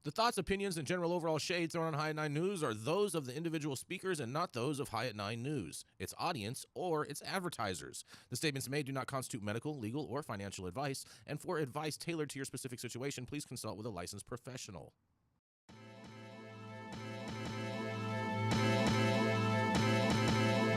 The thoughts, opinions, and general overall shades thrown on High at 9 News are those of the individual speakers and not those of High at 9 News, its audience, or its advertisers. The statements made do not constitute medical, legal, or financial advice, and for advice tailored to your specific situation, please consult with a licensed professional.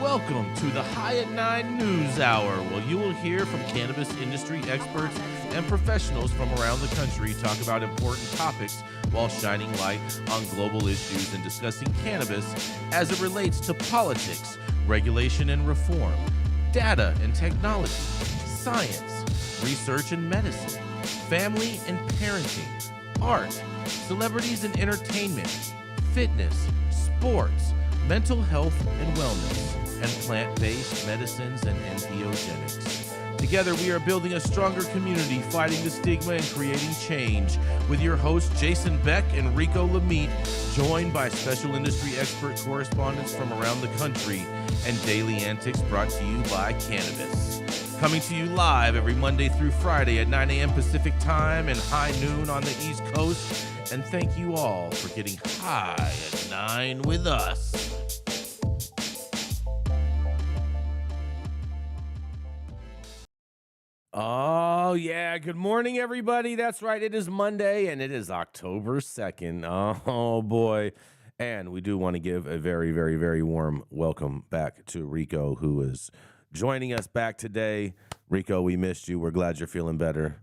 Welcome to the High at 9 News Hour, where you will hear from cannabis industry experts and professionals from around the country talk about important topics while shining light on global issues and discussing cannabis as it relates to politics, regulation and reform, data and technology, science, research and medicine, family and parenting, art, celebrities and entertainment, fitness, sports, mental health and wellness, and plant-based medicines and entheogenics. Together, we are building a stronger community, fighting the stigma and creating change. With your hosts, Jason Beck and Rico Lamitte, joined by special industry expert correspondents from around the country, and daily antics brought to you by Cannabis. Coming to you live every Monday through Friday at 9 a.m. Pacific Time and high noon on the East Coast. And thank you all for getting high at 9 with us. Oh, yeah. Good morning, everybody. That's right. It is Monday, and it is October 2nd. Oh, boy. And we do want to give a very, very, very warm welcome back to Rico, who is joining us back today. Rico, we missed you. We're glad you're feeling better.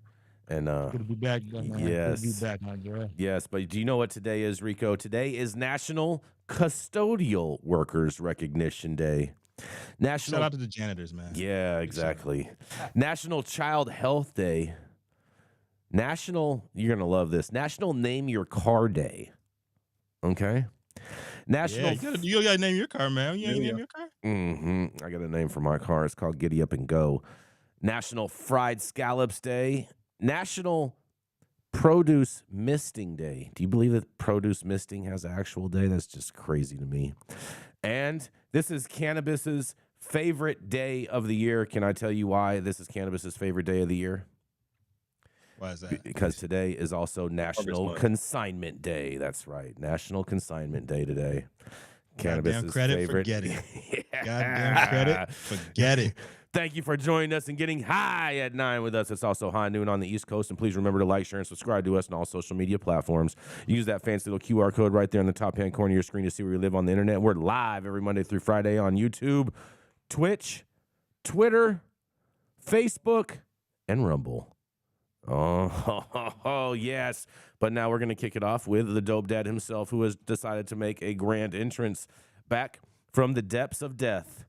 And good to be back, man. Yes. Good to be back, my girl. Yes, but do you know what today is, Rico? Today is National Custodial Workers Recognition Day. Shout out to the janitors, man. Yeah, exactly. National Child Health Day. National, you're going to love this, National Name Your Car Day. Okay? National. Yeah, you got to name your car, man. You name your car? Mm-hmm. I got a name for my car. It's called Giddy Up and Go. National Fried Scallops Day. National Produce Misting Day. Do you believe that produce misting has an actual day? That's just crazy to me. And this is cannabis's favorite day of the year. Can I tell you why this is cannabis's favorite day of the year? Why is that? Because today is also National Consignment Day. That's right. National Consignment Day today. Cannabis's favorite. Forget it. Yeah. Goddamn credit. Forget it. Thank you for joining us and getting high at 9 with us. It's also high noon on the East Coast. And please remember to like, share, and subscribe to us on all social media platforms. Use that fancy little QR code right there in the top-hand corner of your screen to see where you live on the internet. We're live every Monday through Friday on YouTube, Twitch, Twitter, Facebook, and Rumble. Oh, yes. But now we're going to kick it off with the dope dad himself, who has decided to make a grand entrance back from the depths of death.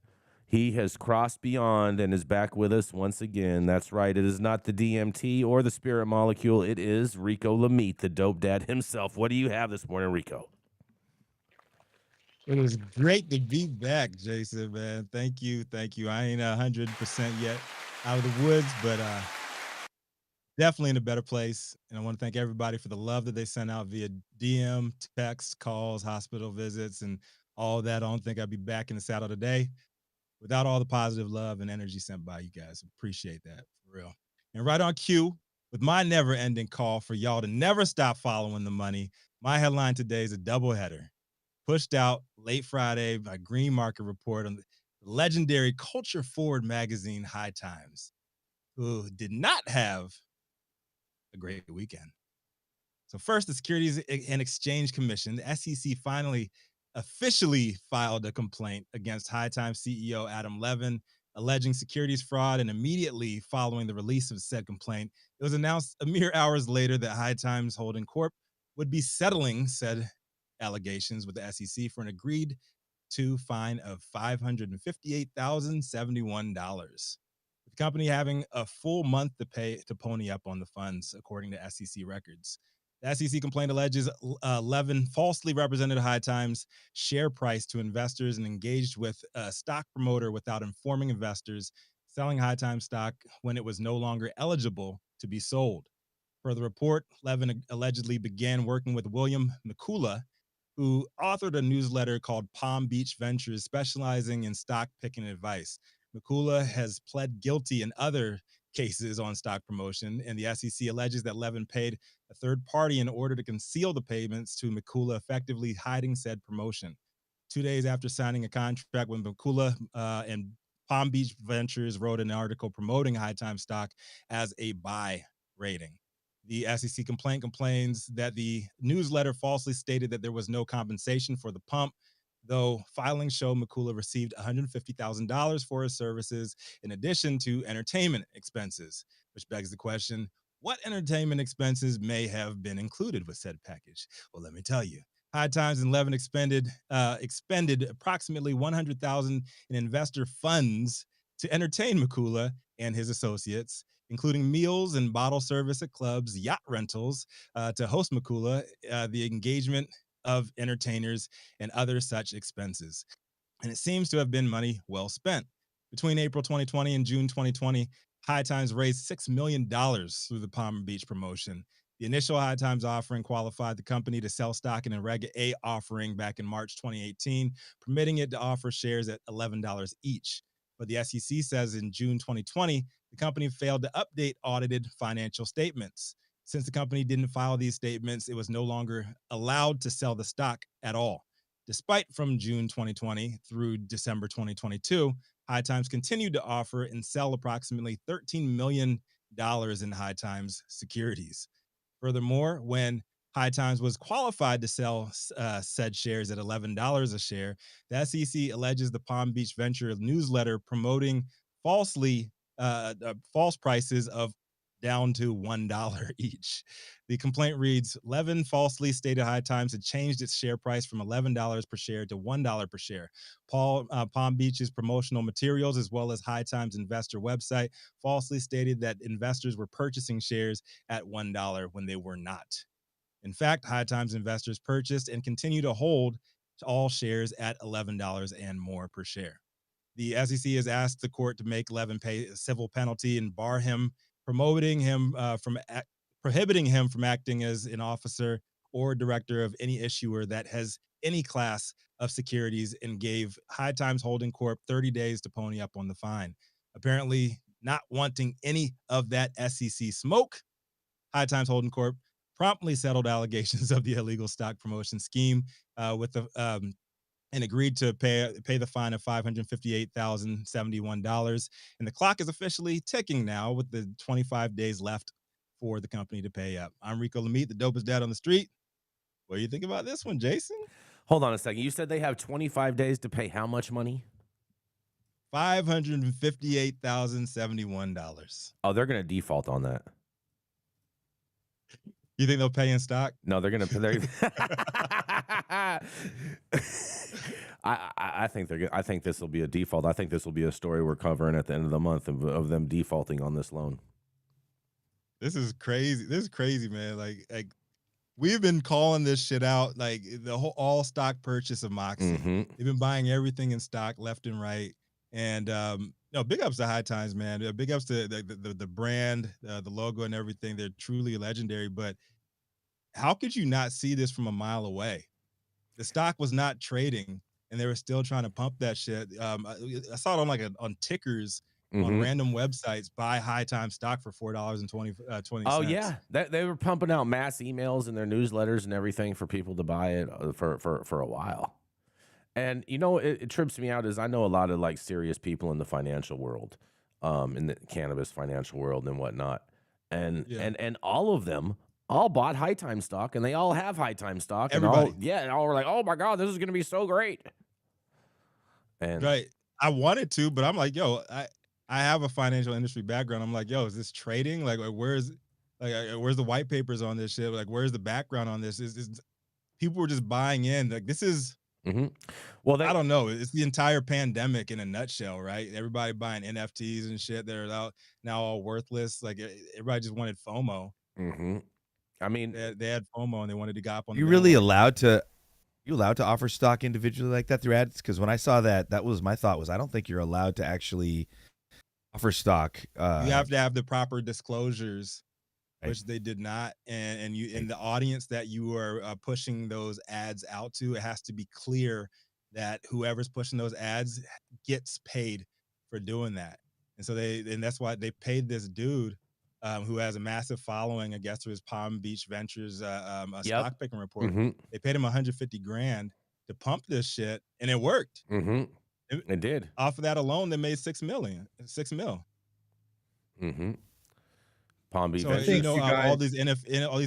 He has crossed beyond and is back with us once again. That's right. It is not the DMT or the spirit molecule. It is Rico Lamitte, the dope dad himself. What do you have this morning, Rico? It is great to be back, Jason, man. Thank you. I ain't 100% yet out of the woods, but definitely in a better place. And I want to thank everybody for the love that they sent out via DM, text, calls, hospital visits, and all that. I don't think I'd be back in the saddle today without all the positive love and energy sent by you guys. Appreciate that, for real. And right on cue, with my never-ending call for y'all to never stop following the money, my headline today is a doubleheader. Pushed out late Friday by Green Market Report on the legendary culture-forward magazine High Times, who did not have a great weekend. So first, the Securities and Exchange Commission, the SEC, finally officially filed a complaint against High Times CEO Adam Levin, alleging securities fraud, and immediately following the release of said complaint, it was announced a mere hours later that High Times Holding Corp would be settling said allegations with the SEC for an agreed to fine of $558,071. The company having a full month to pay to pony up on the funds, according to SEC records. The SEC complaint alleges Levin falsely represented High Times' share price to investors and engaged with a stock promoter without informing investors, selling High Times stock when it was no longer eligible to be sold. Per the report, Levin allegedly began working with William McCullough, who authored a newsletter called Palm Beach Ventures, specializing in stock picking advice. McCullough has pled guilty in other cases on stock promotion, and the SEC alleges that Levin paid a third party in order to conceal the payments to Mikula, effectively hiding said promotion. 2 days after signing a contract with Mikula and Palm Beach Ventures wrote an article promoting High Time stock as a buy rating. The SEC complaint complains that the newsletter falsely stated that there was no compensation for the pump, though filings show Mikula received $150,000 for his services in addition to entertainment expenses, which begs the question, what entertainment expenses may have been included with said package? Well, let me tell you. High Times and Levin expended approximately $100,000 in investor funds to entertain Mikula and his associates, including meals and bottle service at clubs, yacht rentals to host Mikula, the engagement of entertainers, and other such expenses. And it seems to have been money well spent. Between April 2020 and June 2020, High Times raised $6 million through the Palm Beach promotion. The initial High Times offering qualified the company to sell stock in a Reg A offering back in March 2018, permitting it to offer shares at $11 each. But the SEC says in June 2020, the company failed to update audited financial statements. Since the company didn't file these statements, it was no longer allowed to sell the stock at all. Despite from June 2020 through December 2022, High Times continued to offer and sell approximately $13 million in High Times securities. Furthermore, when High Times was qualified to sell said shares at $11 a share, the SEC alleges the Palm Beach Venture newsletter promoting false prices of down to $1 each. The complaint reads, Levin falsely stated High Times had changed its share price from $11 per share to $1 per share. Palm Beach's promotional materials, as well as High Times investor website, falsely stated that investors were purchasing shares at $1 when they were not. In fact, High Times investors purchased and continue to hold all shares at $11 and more per share. The SEC has asked the court to make Levin pay a civil penalty and bar him, prohibiting him from acting as an officer or director of any issuer that has any class of securities, and gave High Times Holding Corp 30 days to pony up on the fine. Apparently, not wanting any of that SEC smoke, High Times Holding Corp promptly settled allegations of the illegal stock promotion scheme and agreed to pay the fine of $558,071. And the clock is officially ticking now, with the 25 days left for the company to pay up. I'm Rico Lamitte, the dopest dad on the street. What do you think about this one, Jason? Hold on a second. You said they have 25 days to pay how much money? $558,071. Oh, they're going to default on that. You think they'll pay in stock? No, they're going to pay. I think this will be a default. I think this will be a story we're covering at the end of the month of them defaulting on this loan. This is crazy. This is crazy, man. Like we've been calling this shit out, like the whole all stock purchase of Moxie. Mm-hmm. They've been buying everything in stock left and right. And big ups to High Times, man. Big ups to the brand, the logo and everything. They're truly legendary. But how could you not see this from a mile away? The stock was not trading, and they were still trying to pump that shit. I saw it on tickers on random websites. Buy High Time stock for $4.20. Oh yeah, they were pumping out mass emails in their newsletters and everything for people to buy it for a while. And it trips me out is I know a lot of like serious people in the financial world, in the cannabis financial world and whatnot, and all of them all bought High Time stock, and they all have High Time stock. Everybody. And all were like, oh my God, this is going to be so great. And right. I wanted to, but I'm like, yo, I have a financial industry background. I'm like, yo, is this trading? Like where's the white papers on this shit? Like, where's the background on this? Is people were just buying in. Like, this is, well, I don't know. It's the entire pandemic in a nutshell, right? Everybody buying NFTs and shit that are out now all worthless. Like everybody just wanted FOMO. I mean, they had FOMO and they wanted to go up on. You really allowed to offer stock individually like that through ads? Because when I saw that was my thought was I don't think you're allowed to actually offer stock. You have to have the proper disclosures, which they did not, and you in the audience that you are pushing those ads out to, it has to be clear that whoever's pushing those ads gets paid for doing that. And so that's why they paid this dude who has a massive following, I guess, through his Palm Beach Ventures Yep. stock picking report. Mm-hmm. They paid him 150 grand to pump this shit, and it worked. Mm-hmm. It did. Off of that alone, they made $6 mil. Mm-hmm. Palm Beach. So Ventures. you know, you guys- all these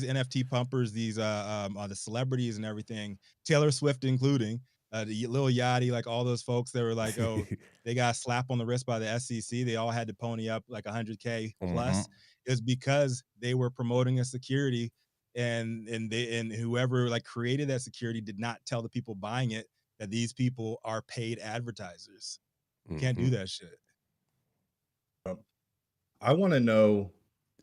NFT pumpers, these the celebrities and everything, Taylor Swift including, the Lil Yachty, like all those folks that were like, oh, they got a slap on the wrist by the SEC. They all had to pony up like 100K plus. It was because they were promoting a security, and whoever like created that security did not tell the people buying it that these people are paid advertisers. You can't do that shit. I want to know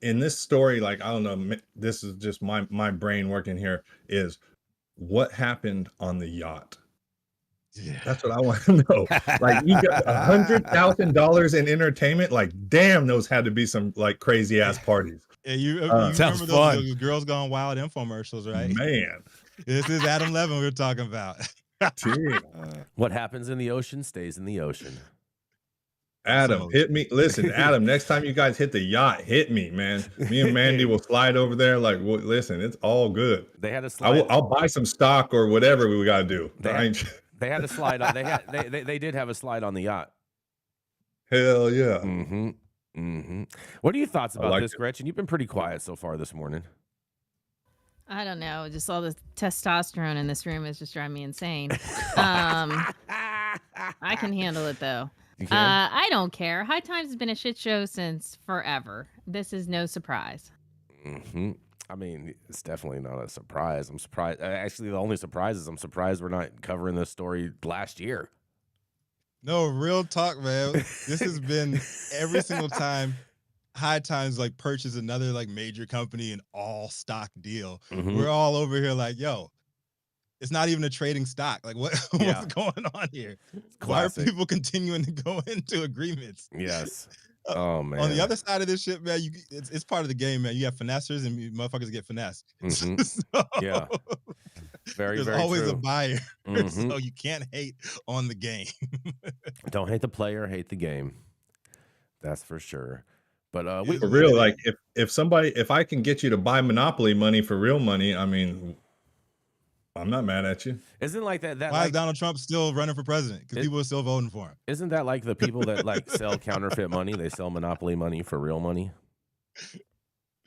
in this story, like, I don't know, this is just my brain working here, is what happened on the yacht? Yeah. That's what I want to know. Like, you got $100,000 in entertainment. Like, damn, those had to be some like crazy ass parties. Yeah, you sounds remember fun. those Girls Gone Wild infomercials, right? Man, This is Adam Levin we're talking about. damn. What happens in the ocean stays in the ocean. Adam, hit me. Listen, Adam, next time you guys hit the yacht, hit me, man. Me and Mandy will slide over there. Like, well, listen, it's all good. They had a slide. I'll buy some stock or whatever we got to do. They had a slide on. They did have a slide on the yacht. Hell yeah. Mm-hmm. Mm-hmm. What are your thoughts about like this, Gretchen? You've been pretty quiet so far this morning. I don't know. Just all the testosterone in this room is just driving me insane. I can handle it though. You can? I don't care. High Times has been a shit show since forever. This is no surprise. Mm-hmm. I mean, it's definitely not a surprise. I'm surprised. Actually, the only surprise is I'm surprised we're not covering this story last year. No, real talk, man. This has been every single time High Times like purchase another like major company and all stock deal. Mhm. We're all over here like, yo, it's not even a trading stock. Like, Yeah. what's going on here? Why are Classic. people continuing to go into agreements? Yes. Oh man. On the other side of this shit, man, it's part of the game, man. You have finessers and motherfuckers get finessed. Mhm. So, Yeah. Very, there's very always true. a buyer, Mhm. so you can't hate on the game. Don't hate the player, hate the game. That's for sure. But we For real, like if I can get you to buy Monopoly money for real money, I mean, I'm not mad at you. isn't like that. Why is Like, Donald Trump still running for president? Because people are still voting for him. isn't that like the people that like sell counterfeit money? They sell Monopoly money for real money.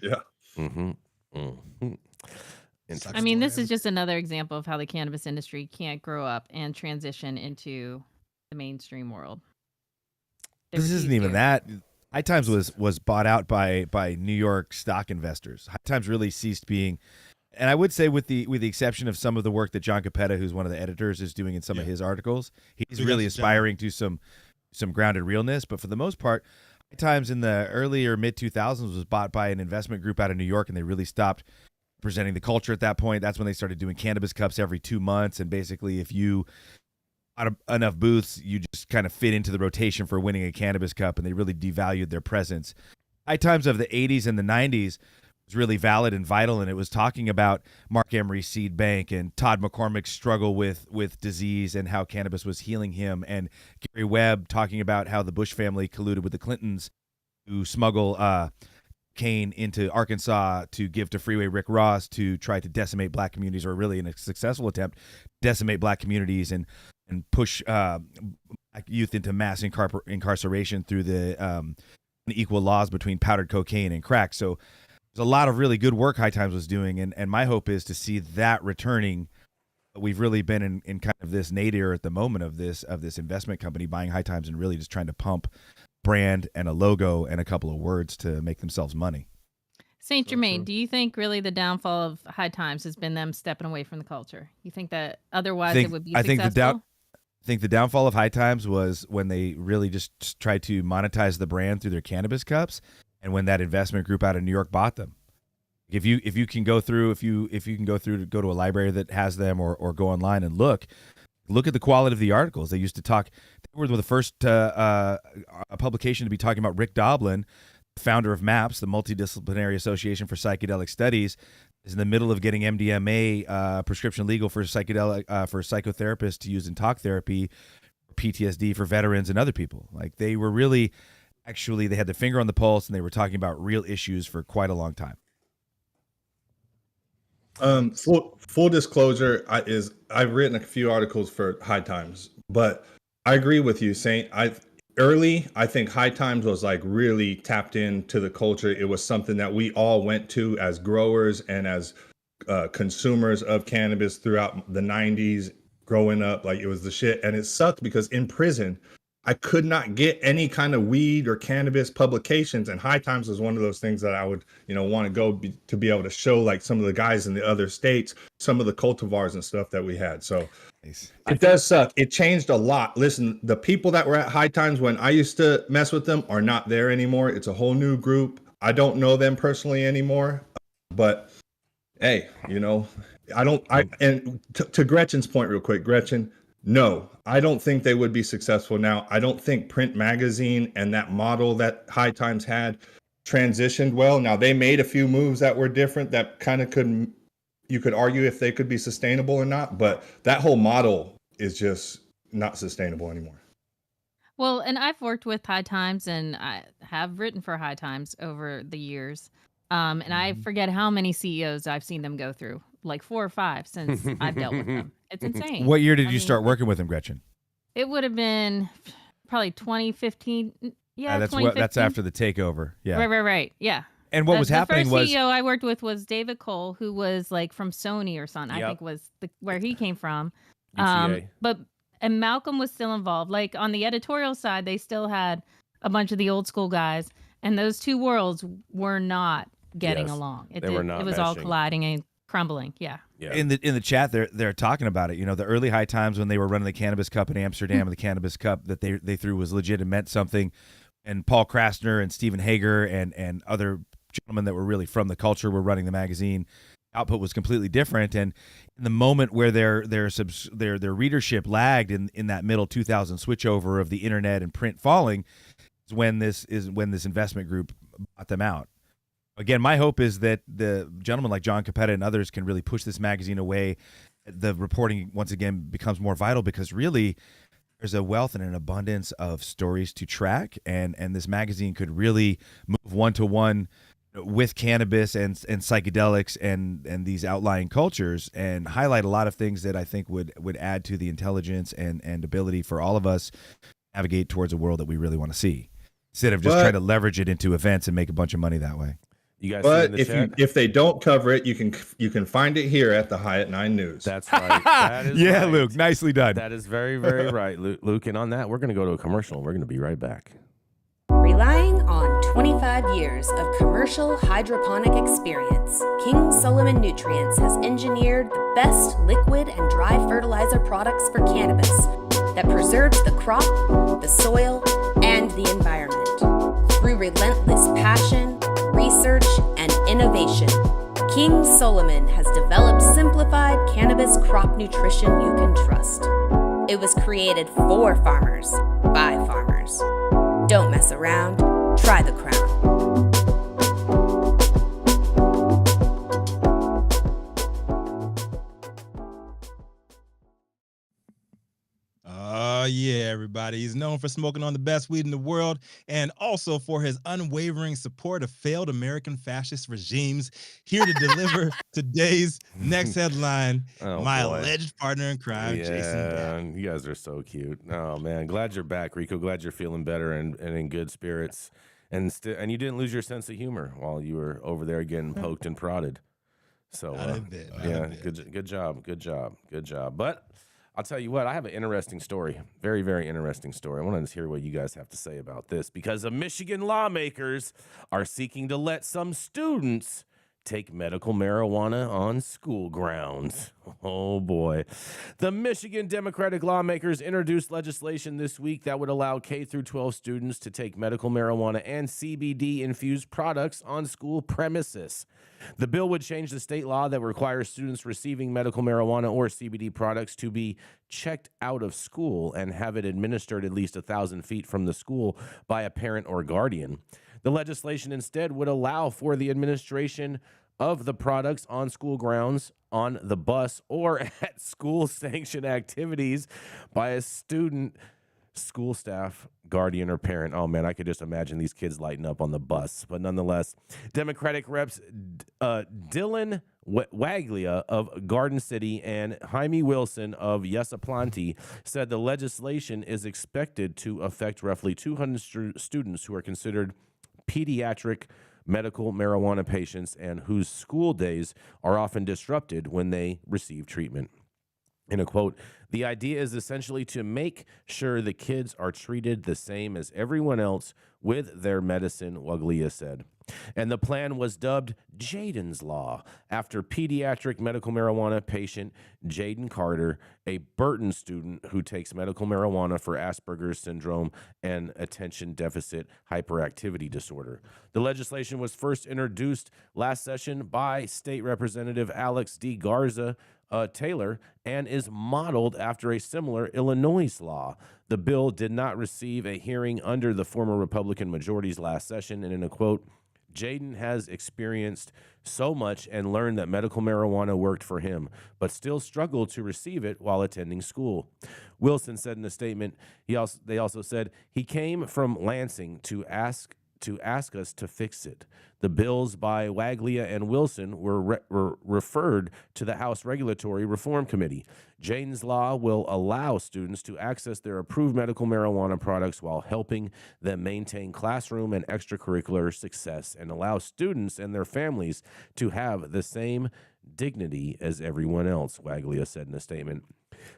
Yeah. Mm-hmm. Mm-hmm. I mean, this is just another example of how the cannabis industry can't grow up and transition into the mainstream world. They This refuse isn't even to. that. High Times was bought out by New York stock investors. High Times really ceased being, and I would say with the exception of some of the work that John Capetta, who's one of the editors, is doing in some of his articles, he's Big really ups to John. aspiring to some grounded realness. But for the most part, High Times in the early or mid 2000s was bought by an investment group out of New York, and they really stopped presenting the culture at that point. That's when they started doing cannabis cups every 2 months, and basically if you out enough booths, you just kind of fit into the rotation for winning a cannabis cup, and they really devalued their presence. High Times of the 80s and the 90s was really valid and vital, and it was talking about Mark Emery's seed bank and Todd McCormick's struggle with disease and how cannabis was healing him, and Gary Webb talking about how the Bush family colluded with the Clintons to smuggle cane into Arkansas to give to Freeway Rick Ross to try to decimate black communities, or really in a successful attempt to decimate black communities and push black youth into mass incarceration through the unequal laws between powdered cocaine and crack. So there's a lot of really good work High Times was doing, and my hope is to see that returning. We've really been in kind of this nadir at the moment of this investment company buying High Times and really just trying to pump brand and a logo and a couple of words to make themselves money. Saint Germain, do you think really the downfall of High Times has been them stepping away from the culture? You think that otherwise it would be successful? I think the downfall of High Times was when they really just tried to monetize the brand through their cannabis cups, and when that investment group out of New York bought them. If you can go through to go to a library that has them, or go online and look at the quality of the articles. They used to talk. They were the first publication to be talking about Rick Doblin, founder of MAPS, the Multidisciplinary Association for Psychedelic Studies, is in the middle of getting MDMA prescription legal for psychotherapists to use in talk therapy, PTSD for veterans and other people. Like, they were really actually they had the finger on the pulse and they were talking about real issues for quite a long time. Full disclosure I've written a few articles for High Times, but I agree with you, Saint. I think High Times was like really tapped into the culture. It was something that we all went to as growers and as consumers of cannabis throughout the 90s growing up. Like, it was the shit. And it sucked because in prison I could not get any kind of weed or cannabis publications, and High Times was one of those things that I would, want to go to be able to show like some of the guys in the other states, some of the cultivars and stuff that we had. So Nice. it does suck. It changed a lot. Listen, the people that were at High Times when I used to mess with them are not there anymore. It's a whole new group. I don't know them personally anymore, but hey, and to Gretchen's point real quick, Gretchen, no, I don't think they would be successful now. I don't think print magazine and that model that High Times had transitioned well. Now, they made a few moves that were different that kind of you could argue if they could be sustainable or not, but that whole model is just not sustainable anymore. Well, and I've worked with High Times and I have written for High Times over the years. And I forget how many CEOs I've seen them go through, like 4 or 5 since I've dealt with them. It's insane. What year did you start working with him, Gretchen? It would have been probably 2015. Yeah, 2015. That's after the takeover. Yeah. Right. Yeah. And what was happening the was first CEO I worked with was David Cole, who was like from Sony or something. Yep. I think was where he came from. UTA. And Malcolm was still involved. Like on the editorial side, they still had a bunch of the old school guys, and those two worlds were not getting Yes, along. they were not It was all meshing. colliding and crumbling. Yeah. Yeah. in the chat. They're talking about it. The early High Times when they were running the Cannabis Cup in Amsterdam, and the Cannabis Cup that they threw was legit and meant something. And Paul Krasner and Stephen Hager and other gentlemen that were really from the culture were running the magazine. Output was completely different, and in the moment where their readership lagged in that middle 2000 switchover of the internet and print falling, is when this investment group bought them out. Again, my hope is that the gentlemen like John Capetta and others can really push this magazine away. The reporting once again becomes more vital because really there's a wealth and an abundance of stories to track, and this magazine could really move one-to-one with cannabis and psychedelics and these outlying cultures and highlight a lot of things that I think would add to the intelligence and ability for all of us to navigate towards a world that we really want to see, instead of just trying to leverage it into events and make a bunch of money that way. You guys see in But the chat? if they don't cover it, you can find it here at the High at 9 News. That's right. That is Yeah, right. Luke, nicely done. That is very, very right, Luke. And on that, we're going to go to a commercial. We're going to be right back. Relying on 25 years of commercial hydroponic experience, King Solomon Nutrients has engineered the best liquid and dry fertilizer products for cannabis that preserves the crop, the soil, and the environment. Through relentless passion, research, and innovation, King Solomon has developed simplified cannabis crop nutrition you can trust. It was created for farmers, by farmers. Don't mess around. Try the crown. Oh, yeah, everybody. He's known for smoking on the best weed in the world and also for his unwavering support of failed American fascist regimes. Here to deliver today's next headline, my boy. alleged partner in crime, Jason Beck. You guys are so cute. Oh, man. Glad you're back, Rico. Glad you're feeling better and in good spirits. And you didn't lose your sense of humor while you were over there getting poked and prodded. So, Not a bit, not a yeah, bit. good job. But I'll tell you what, I have an interesting story. Very, very interesting story. I want to hear what you guys have to say about this because the Michigan lawmakers are seeking to let some students take medical marijuana on school grounds. Oh, boy. The Michigan Democratic lawmakers introduced legislation this week that would allow K through 12 students to take medical marijuana and CBD-infused products on school premises. The bill would change the state law that requires students receiving medical marijuana or CBD products to be checked out of school and have it administered at least 1,000 feet from the school by a parent or guardian. The legislation instead would allow for the administration of the products on school grounds, on the bus, or at school-sanctioned activities by a student school staff, guardian, or parent. Oh man, I could just imagine these kids lighting up on the bus. But nonetheless, Democratic reps Dylan Waglia of Garden City and Jaime Wilson of Yesaplanti said the legislation is expected to affect roughly 200 students who are considered pediatric medical marijuana patients and whose school days are often disrupted when they receive treatment. In a quote, the idea is essentially to make sure the kids are treated the same as everyone else with their medicine, Waglia said. And the plan was dubbed Jaden's Law after pediatric medical marijuana patient Jaden Carter, a Burton student who takes medical marijuana for Asperger's syndrome and attention deficit hyperactivity disorder. The legislation was first introduced last session by State Representative Alex D. Garza Taylor and is modeled after a similar Illinois law. The bill did not receive a hearing under the former Republican majority's last session, and in a quote, Jaden has experienced so much and learned that medical marijuana worked for him, but still struggled to receive it while attending school. Wilson said in a statement, they also said, he came from Lansing to ask us to fix it. The bills by Waglia and Wilson were referred to the House Regulatory Reform Committee. Jaden's Law will allow students to access their approved medical marijuana products while helping them maintain classroom and extracurricular success and allow students and their families to have the same dignity as everyone else, Waglia said in a statement.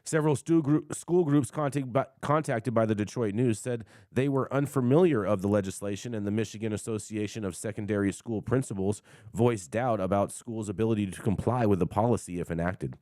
Several school groups contacted by the Detroit News said they were unfamiliar of the legislation, and the Michigan Association of Secondary School Principals voiced doubt about schools' ability to comply with the policy if enacted.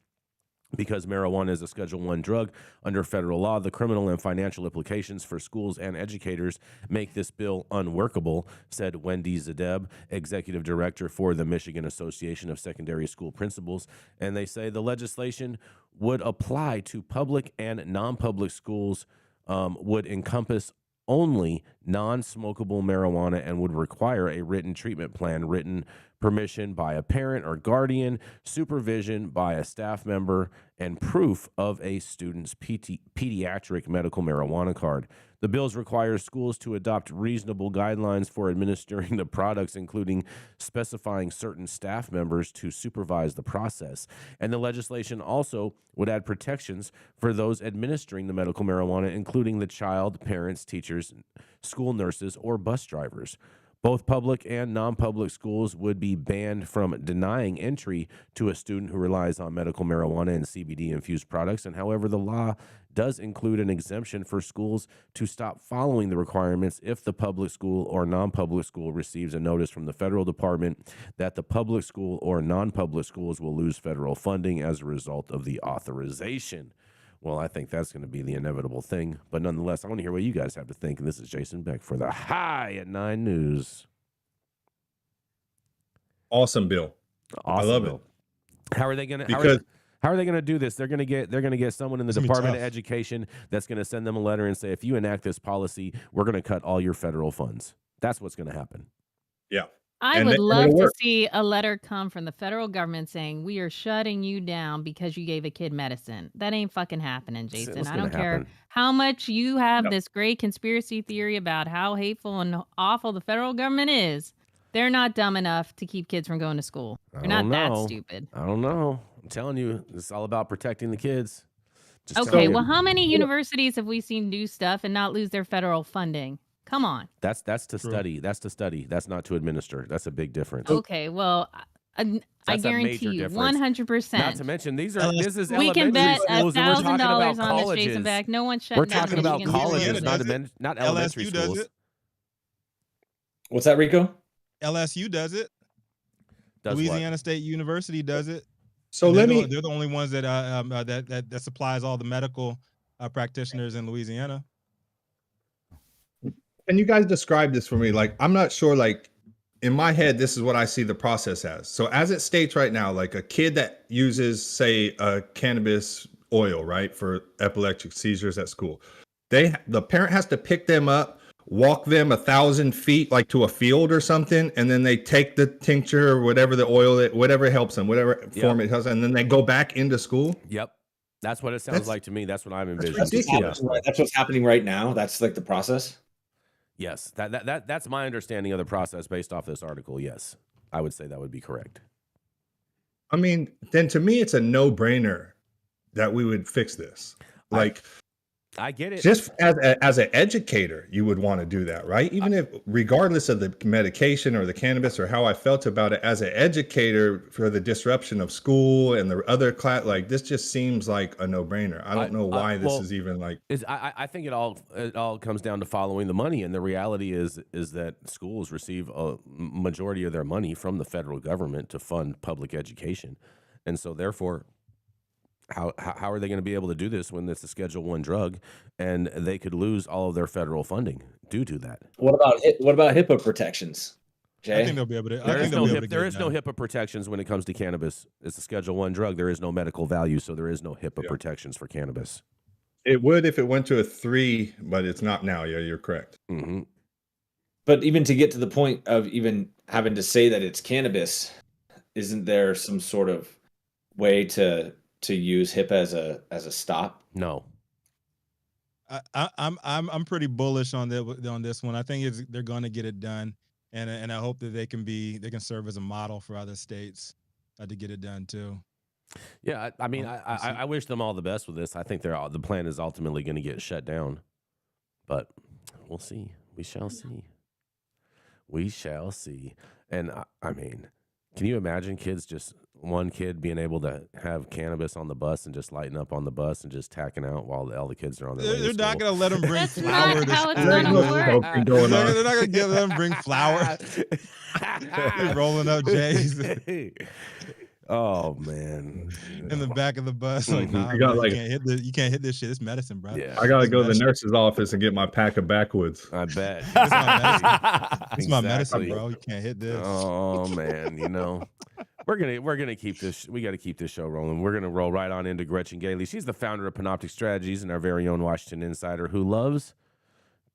Because marijuana is a Schedule I drug under federal law, the criminal and financial implications for schools and educators make this bill unworkable, said Wendy Zadeb, executive director for the Michigan Association of Secondary School Principals. And they say the legislation would apply to public and non-public schools, would encompass only non-smokable marijuana and would require a written treatment plan, written permission by a parent or guardian, supervision by a staff member, and proof of a student's pediatric medical marijuana card. The bills require schools to adopt reasonable guidelines for administering the products, including specifying certain staff members to supervise the process. And the legislation also would add protections for those administering the medical marijuana, including the child, parents, teachers, school nurses, or bus drivers. Both public and non-public schools would be banned from denying entry to a student who relies on medical marijuana and CBD-infused products. And however, the law does include an exemption for schools to stop following the requirements if the public school or non-public school receives a notice from the federal department that the public school or non-public schools will lose federal funding as a result of the authorization. Well, I think that's going to be the inevitable thing. But nonetheless, I want to hear what you guys have to think. And this is Jason Beck for the High at 9 News. Awesome bill. Awesome I love bill. it. How are they going to? Because How are they going to do this? They're going to get someone in the It's gonna be Department of tough. Education that's going to send them a letter and say, if you enact this policy, we're going to cut all your federal funds. That's what's going to happen. yeah, I And would it'll love to work. see a letter come from the federal government saying we are shutting you down because you gave a kid medicine. That ain't fucking happening, Jason. what's I gonna don't care happen? how much you have Yep. this great conspiracy theory about how hateful and awful the federal government is. They're not dumb enough to keep kids from going to school. I They're not don't that know. stupid. I don't know. I'm telling you, it's all about protecting the kids. Just Okay, telling you. well, how many universities have we seen do stuff and not lose their federal funding? Come on. That's to True. study. That's to study. That's not to administer. That's a big difference. Okay, well, I That's a guarantee major you, difference. 100%. Not to mention this is We can elementary bet schools, and we're talking about $1,000 on this, colleges. Jason Beck. No one's shutting We're down talking about Michigan colleges, schools. not elementary LSU does schools. it. What's that, Rico? LSU does it. Does Louisiana State University does it. So And let they're me. they're the only ones that that supplies all the medical practitioners in Louisiana. Can you guys describe this for me? Like, I'm not sure. Like, in my head, this is what I see the process as. So, as it states right now, like a kid that uses, say, cannabis oil, right, for epileptic seizures at school, the parent has to pick them up, walk them 1,000 feet, like to a field or something, and then they take the tincture or whatever the oil, whatever helps them, whatever form it has, and then they go back into school. Yep. That's what it sounds like to me. That's what I'm envisioning. That's what's happening right now. That's like the process. Yes, that's my understanding of the process based off this article. Yes, I would say that would be correct. I mean, then to me, it's a no-brainer that we would fix this. Like, I get it. Just as an educator, you would want to do that, right? Even if, regardless of the medication or the cannabis or how I felt about it, as an educator for the disruption of school and the other class, like this just seems like a no-brainer. I don't know why this is even like. I think it all comes down to following the money, and the reality is that schools receive a majority of their money from the federal government to fund public education, and so therefore. How are they going to be able to do this when it's a Schedule I drug, and they could lose all of their federal funding due to that? What about HIPAA protections, Jay? I think they'll be able to. There is no HIPAA protections when it comes to cannabis. It's a Schedule I drug. There is no medical value, so there is no HIPAA protections for cannabis. It would if it went to a 3, but it's not now. Yeah, you're correct. Mm-hmm. But even to get to the point of even having to say that it's cannabis, isn't there some sort of way to use HIPAA as a stop? No. I'm pretty bullish on this one. I think they're going to get it done, and I hope that they can serve as a model for other states to get it done too. Yeah, I mean, I wish them all the best with this. I think the plan is ultimately going to get shut down, but we'll see. We shall see. We shall see. And I mean, can you imagine one kid being able to have cannabis on the bus and just lighting up on the bus and just tacking out while all the kids are on their way to They're not going to let them bring That's flour. not how it's They're gonna work. not going to let them bring flour. You're rolling up J's Oh man! in the back of the bus. Like, nah, You got, bro, like- you can't hit this shit. It's medicine, bro. Yeah, I got to It's go to the medicine. nurse's office and get my pack of backwoods. I bet. It's my medicine, Exactly. bro. You can't hit this. Oh man, we're gonna keep this. We got to keep this show rolling. We're gonna roll right on into Gretchen Gailey. She's the founder of Panoptic Strategies and our very own Washington insider who loves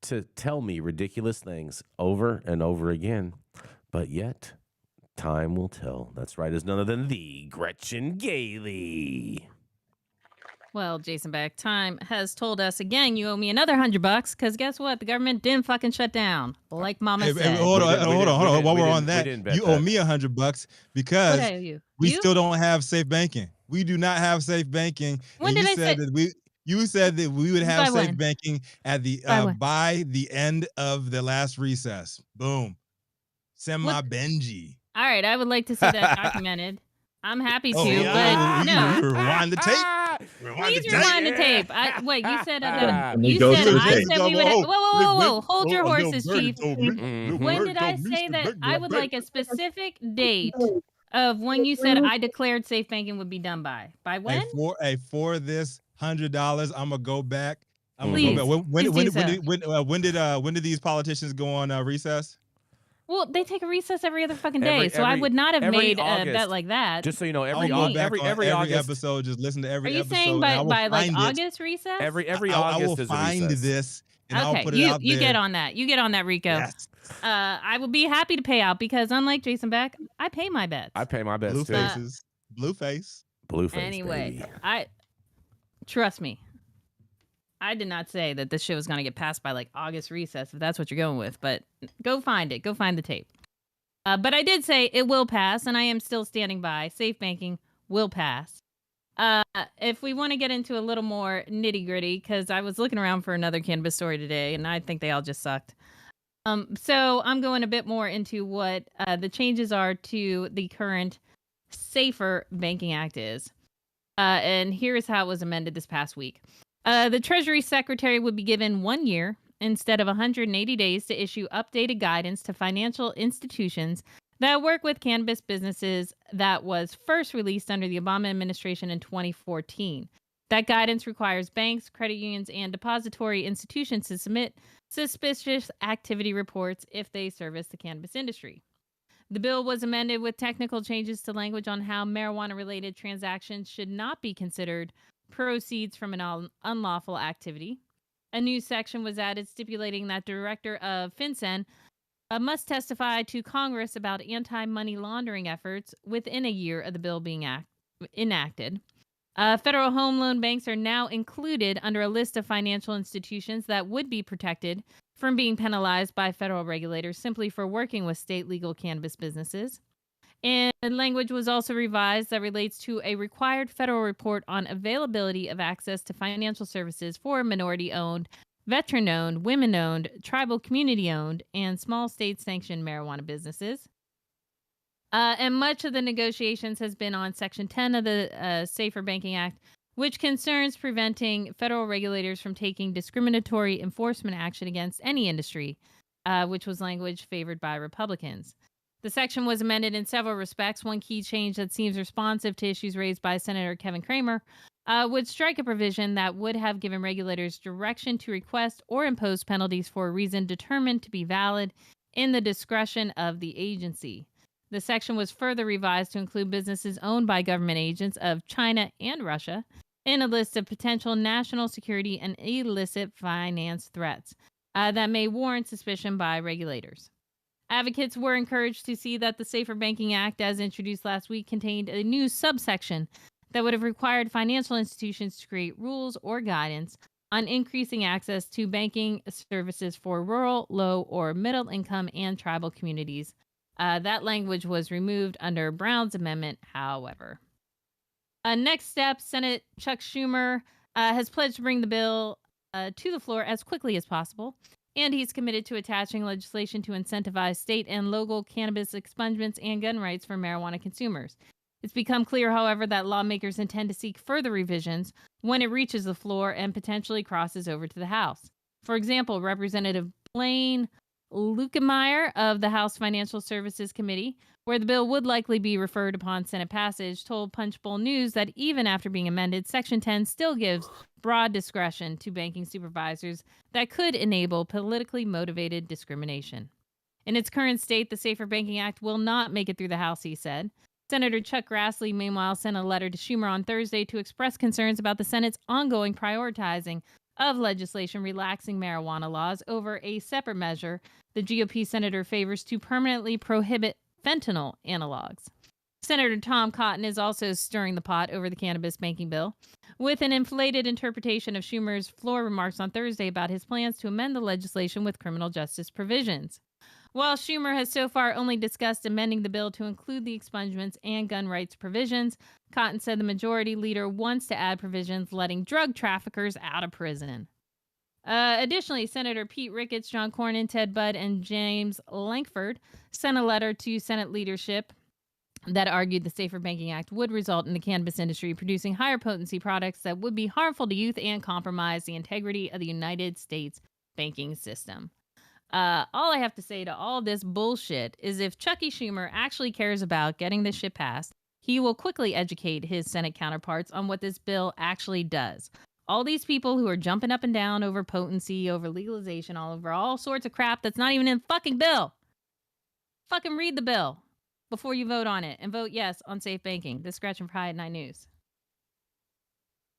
to tell me ridiculous things over and over again, but yet time will tell. That's right, is none other than the Gretchen Gailey. Well, Jason Beck, time has told us again you owe me another $100 because guess what? The government didn't fucking shut down, like Mama Hey, said. hold on. While we're on that, didn't bet you owe me $100 because What owe you? we You? still don't have safe banking. We do not have safe banking. When and did you I said say- that you said that we would have By safe when? banking at the By when? by the end of the last recess. Boom. Send my What? Benji. All right, I would like to see that documented. I'm happy to, yeah. but no. You rewind the tape. Please rewind the tape. Wait, you said And he you goes said to the I tape. said we would. Whoa! Hold your Oh, Lil horses, Birdie Chief. told me. Mhm. Lil When Birdie did I told me say that? Big I would Birdie. like a specific date of when you said I declared safe banking would be done by. By when? For this $100, I'm gonna go back. I'm Please. gonna go back. When did these politicians go on recess? Well, they take a recess every other fucking day, Every- so I every- would not have every made a August. bet like that. Just so you know, I'll every go back every on every August episode. Just listen to every Are you episode. saying and I by will like find it. August recess? every I will August is a find recess. this and I'll Okay, put it you out there. get on that. You get on that, Rico. Yes. I will be happy to pay out because unlike Jason Beck, I pay my bets. I pay my bets Blue too. faces. Blue face. Blueface, Anyway, baby. trust me. I did not say that this shit was going to get passed by like August recess, if that's what you're going with. But go find it. Go find the tape. But I did say it will pass, and I am still standing by. Safe banking will pass. If we want to get into a little more nitty gritty, because I was looking around for another cannabis story today, and I think they all just sucked. So I'm going a bit more into what the changes are to the current Safer Banking Act is. And here is how it was amended this past week. The Treasury Secretary would be given 1 year instead of 180 days to issue updated guidance to financial institutions that work with cannabis businesses that was first released under the Obama administration in 2014. That guidance requires banks, credit unions, and depository institutions to submit suspicious activity reports if they service the cannabis industry. The bill was amended with technical changes to language on how marijuana-related transactions should not be considered proceeds from an unlawful activity. A new section was added stipulating that Director of FinCEN must testify to Congress about anti-money laundering efforts within a year of the bill being enacted. Federal home loan banks are now included under a list of financial institutions that would be protected from being penalized by federal regulators simply for working with state legal cannabis businesses. And language was also revised that relates to a required federal report on availability of access to financial services for minority-owned, veteran-owned, women-owned, tribal community-owned, and small state-sanctioned marijuana businesses. And much of the negotiations has been on Section 10 of the Safer Banking Act, which concerns preventing federal regulators from taking discriminatory enforcement action against any industry, which was language favored by Republicans. The section was amended in several respects. One key change that seems responsive to issues raised by Senator Kevin Cramer would strike a provision that would have given regulators direction to request or impose penalties for a reason determined to be valid in the discretion of the agency. The section was further revised to include businesses owned by government agents of China and Russia in a list of potential national security and illicit finance threats that may warrant suspicion by regulators. Advocates were encouraged to see that the Safer Banking Act, as introduced last week, contained a new subsection that would have required financial institutions to create rules or guidance on increasing access to banking services for rural, low, or middle income and tribal communities. That language was removed under Brown's amendment, however. Next step, Senate Chuck Schumer has pledged to bring the bill to the floor as quickly as possible. And he's committed to attaching legislation to incentivize state and local cannabis expungements and gun rights for marijuana consumers. It's become clear, however, that lawmakers intend to seek further revisions when it reaches the floor and potentially crosses over to the House. For example, Representative Blaine Lukemeyer of the House Financial Services Committee, where the bill would likely be referred upon Senate passage, told Punchbowl News that even after being amended, Section 10 still gives broad discretion to banking supervisors that could enable politically motivated discrimination. In its current state, the Safer Banking Act will not make it through the House, he said. Senator Chuck Grassley, meanwhile, sent a letter to Schumer on Thursday to express concerns about the Senate's ongoing prioritizing of legislation relaxing marijuana laws over a separate measure the GOP senator favors to permanently prohibit fentanyl analogs. Senator Tom Cotton is also stirring the pot over the cannabis banking bill, with an inflated interpretation of Schumer's floor remarks on Thursday about his plans to amend the legislation with criminal justice provisions. While Schumer has so far only discussed amending the bill to include the expungements and gun rights provisions, Cotton said the majority leader wants to add provisions letting drug traffickers out of prison. Additionally, Senator Pete Ricketts, John Cornyn, Ted Budd, and James Lankford sent a letter to Senate leadership that argued the Safer Banking Act would result in the cannabis industry producing higher potency products that would be harmful to youth and compromise the integrity of the United States banking system. All I have to say to all this bullshit is if Chucky Schumer actually cares about getting this shit passed, he will quickly educate his Senate counterparts on what this bill actually does. All these people who are jumping up and down over potency, over legalization, all over all sorts of crap that's not even in the fucking bill. Fucking read the bill before you vote on it and vote yes on safe banking. This is Gretchen for High at 9 News.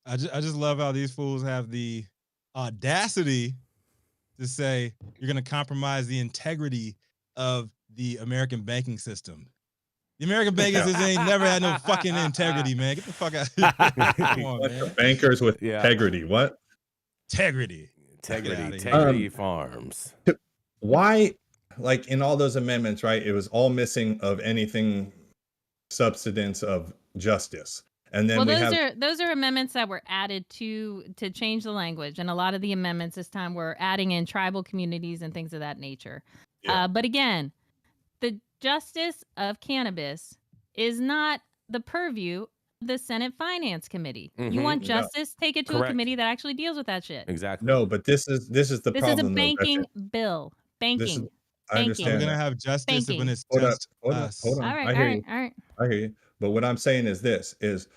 I just love how these fools have the audacity to say you're going to compromise the integrity of the American banking system. The American banking system ain't never had no fucking integrity, man. Get the fuck out. Come on, man. Bankers with integrity. What? Integrity. Integrity Farms. Why, like in all those amendments, right? It was all missing of anything substance of justice. And then those are amendments that were added to change the language, and a lot of the amendments this time were adding in tribal communities and things of that nature. Yeah. But again, the justice of cannabis is not the purview of the Senate Finance Committee. Mm-hmm. You want justice? Take it to a committee that actually deals with that shit. Exactly. No, but this is the problem. This is a banking bill. Banking. I understand. We're gonna have justice when it's just us. Hold on. All right, I hear you. But what I'm saying is this is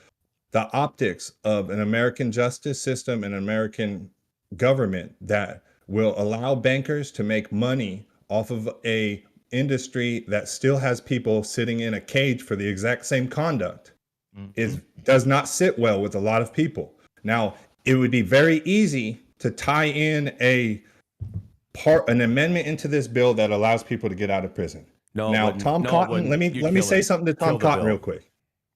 the optics of an American justice system and American government that will allow bankers to make money off of a industry that still has people sitting in a cage for the exact same conduct does not sit well with a lot of people. Now, it would be very easy to tie in an amendment into this bill that allows people to get out of prison. Tom Cotton, let me say something to Tom Cotton real quick.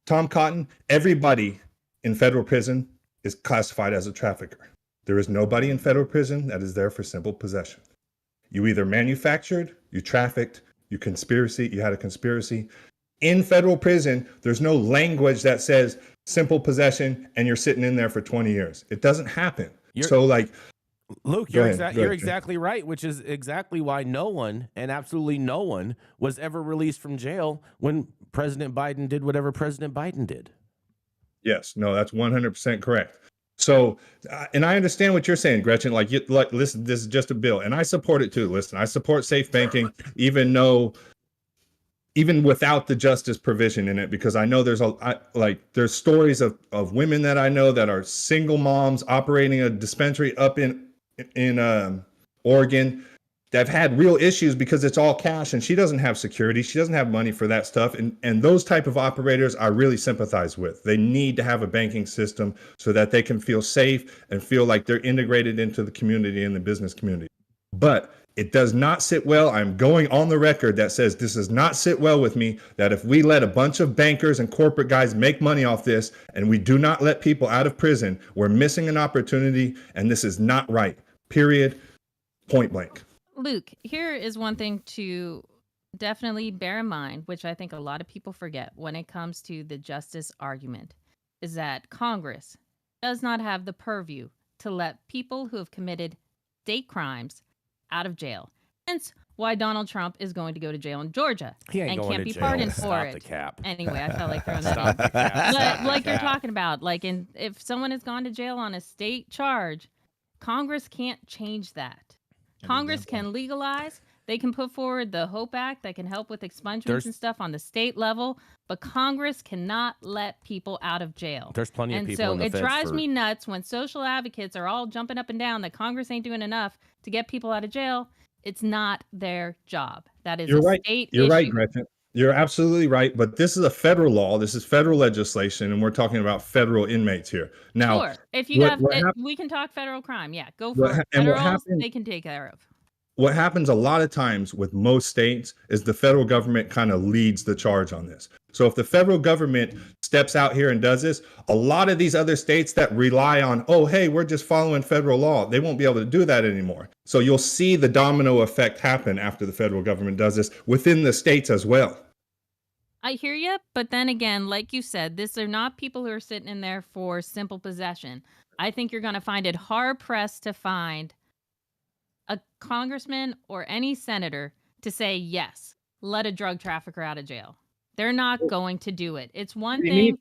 Tom Cotton, everybody in federal prison is classified as a trafficker. There is nobody in federal prison that is there for simple possession. You either manufactured, you trafficked, you had a conspiracy. In federal prison, there's no language that says simple possession and you're sitting in there for 20 years. It doesn't happen. Luke, you're exactly right, which is exactly why no one, and absolutely no one, was ever released from jail when President Biden did whatever President Biden did. Yes, no, that's 100% correct. So, and I understand what you're saying, Gretchen. Listen, this is just a bill, and I support it too. Listen, I support safe banking, even without the justice provision in it, because I know there's stories of women that I know that are single moms operating a dispensary up in Oregon that have had real issues because it's all cash and she doesn't have security. She doesn't have money for that stuff. And those type of operators I really sympathize with. They need to have a banking system so that they can feel safe and feel like they're integrated into the community and the business community. But it does not sit well. I'm going on the record that says this does not sit well with me, that if we let a bunch of bankers and corporate guys make money off this and we do not let people out of prison, we're missing an opportunity, and this is not right. Period. Point blank. Luke, here is one thing to definitely bear in mind, which I think a lot of people forget when it comes to the justice argument, is that Congress does not have the purview to let people who have committed state crimes out of jail. Hence why Donald Trump is going to go to jail in Georgia and can't be pardoned for it. Anyway, I felt like throwing that in. But like you're talking about, if someone has gone to jail on a state charge, Congress can't change that. Congress can legalize. They can put forward the HOPE Act that can help with expungements and stuff on the state level, but Congress cannot let people out of jail. There's plenty of people in the feds. And so it drives me nuts when social advocates are all jumping up and down that Congress ain't doing enough to get people out of jail. It's not their job. That is state issue. You're right, Gretchen. You're absolutely right. But this is a federal law. This is federal legislation, and we're talking about federal inmates here. Now, sure. If you we can talk federal crime. Yeah, go for it. Federal, they can take care of. What happens a lot of times with most states is the federal government kind of leads the charge on this. So if the federal government steps out here and does this, a lot of these other states that rely on, oh, hey, we're just following federal law, they won't be able to do that anymore. So you'll see the domino effect happen after the federal government does this within the states as well. I hear you, but then again, like you said, these are not people who are sitting in there for simple possession. I think you're going to find it hard pressed to find a congressman or any senator to say, yes, let a drug trafficker out of jail. They're not going to do it. It's one thing.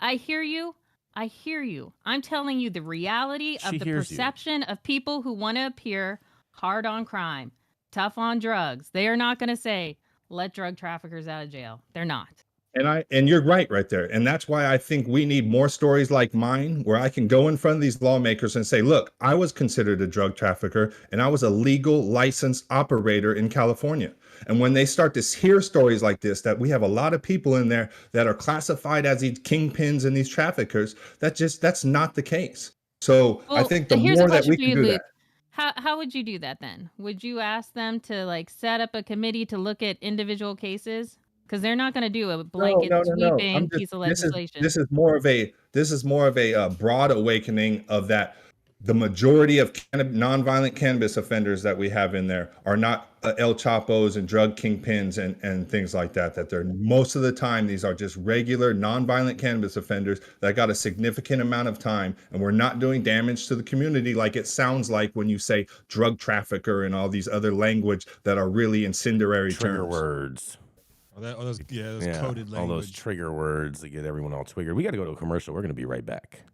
I hear you. I'm telling you the reality of the perception of people who want to appear hard on crime, tough on drugs. They are not going to say, let drug traffickers out of jail. They're not. And you're right there. And that's why I think we need more stories like mine, where I can go in front of these lawmakers and say, look, I was considered a drug trafficker and I was a legal licensed operator in California. And when they start to hear stories like this, that we have a lot of people in there that are classified as these kingpins and these traffickers, that's not the case. So I think the more that we can do that. How would you do that then? Would you ask them to set up a committee to look at individual cases? Because they're not going to do a blanket sweeping piece of legislation. This is more of a broad awakening of that. The majority of nonviolent cannabis offenders that we have in there are not El Chapos and drug kingpins and things like that. That they're most of the time these are just regular nonviolent cannabis offenders that got a significant amount of time, and we're not doing damage to the community like it sounds like when you say drug trafficker and all these other language that are really incendiary trigger terms. words. Those coded language. All those trigger words that get everyone all triggered. We got to go to a commercial. We're going to be right back.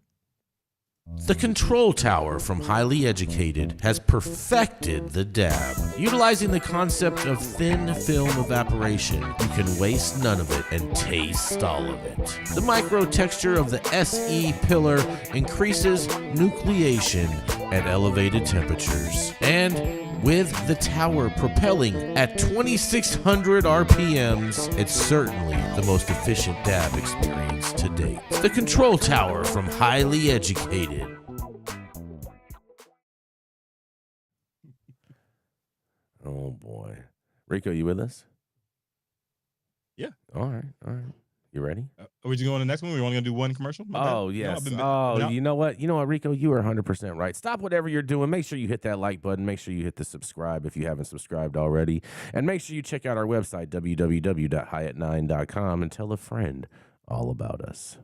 The Control Tower from Highly Educated has perfected the dab. Utilizing the concept of thin film evaporation, you can waste none of it and taste all of it. The micro texture of the SE pillar increases nucleation at elevated temperatures. And with the tower propelling at 2,600 RPMs, it's certainly the most efficient dab experience to date. The Control Tower from Highly Educated. Oh boy. Rico, you with us? Yeah. All right. You ready? Are we just going to the next one? We only gonna do one commercial? My bad. Oh, You know, yes. I've been- You know what? You know what, Rico? You are 100% right. Stop whatever you're doing. Make sure you hit that like button. Make sure you hit the subscribe if you haven't subscribed already. And make sure you check out our website, www.highat9.com, and tell a friend all about us.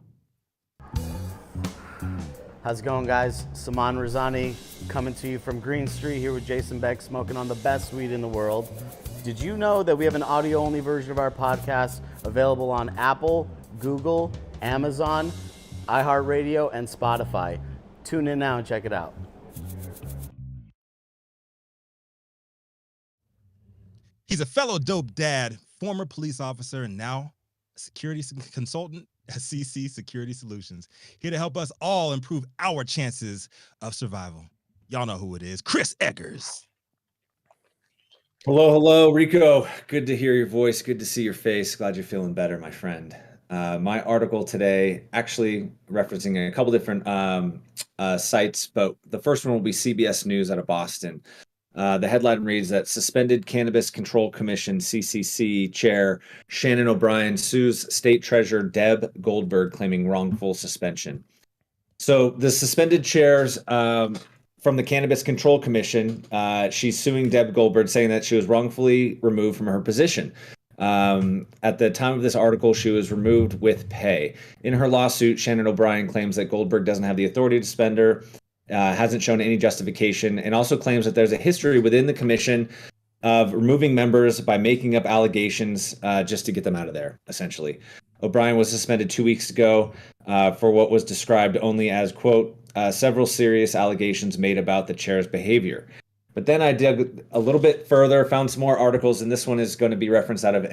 How's it going, guys? Saman Razani coming to you from Green Street here with Jason Beck, smoking on the best weed in the world. Did you know that we have an audio-only version of our podcast available on Apple, Google, Amazon, iHeartRadio, and Spotify? Tune in now and check it out. He's a fellow dope dad, former police officer, and now a security consultant at CC Security Solutions. Here to help us all improve our chances of survival. Y'all know who it is, Chris Eggers. Hello, Rico. Good to hear your voice. Good to see your face. Glad you're feeling better, my friend. My article today, actually referencing a couple different sites, but the first one will be CBS News out of Boston. The headline reads that Suspended Cannabis Control Commission (CCC) Chair Shannon O'Brien sues State Treasurer Deb Goldberg, claiming wrongful suspension. So the suspended chairs from the Cannabis Control Commission, she's suing Deb Goldberg, saying that she was wrongfully removed from her position. At the time of this article, she was removed with pay. In her lawsuit, Shannon O'Brien claims that Goldberg doesn't have the authority to suspend her, hasn't shown any justification, and also claims that there's a history within the commission of removing members by making up allegations just to get them out of there, essentially. O'Brien was suspended 2 weeks ago for what was described only as, quote, several serious allegations made about the chair's behavior. But then I dug a little bit further, found some more articles, and this one is going to be referenced out of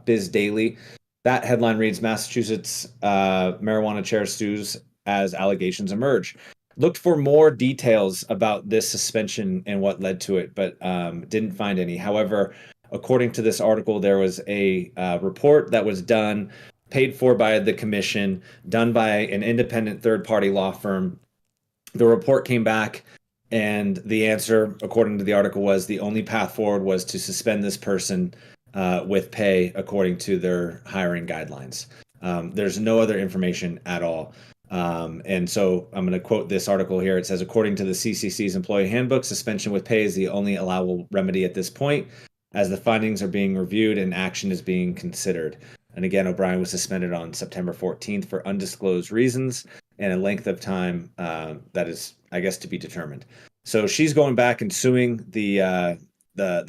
Biz Daily. That headline reads, Massachusetts marijuana chair sues as allegations emerge. Looked for more details about this suspension and what led to it, but didn't find any. However, according to this article, there was a report that was done, paid for by the commission, done by an independent third-party law firm. The report came back, and the answer, according to the article, was the only path forward was to suspend this person with pay according to their hiring guidelines. There's no other information at all. And so I'm going to quote this article here. It says, according to the CCC's employee handbook, suspension with pay is the only allowable remedy at this point, as the findings are being reviewed and action is being considered. And again, O'Brien was suspended on September 14th for undisclosed reasons and a length of time that is, I guess, to be determined. So she's going back and suing the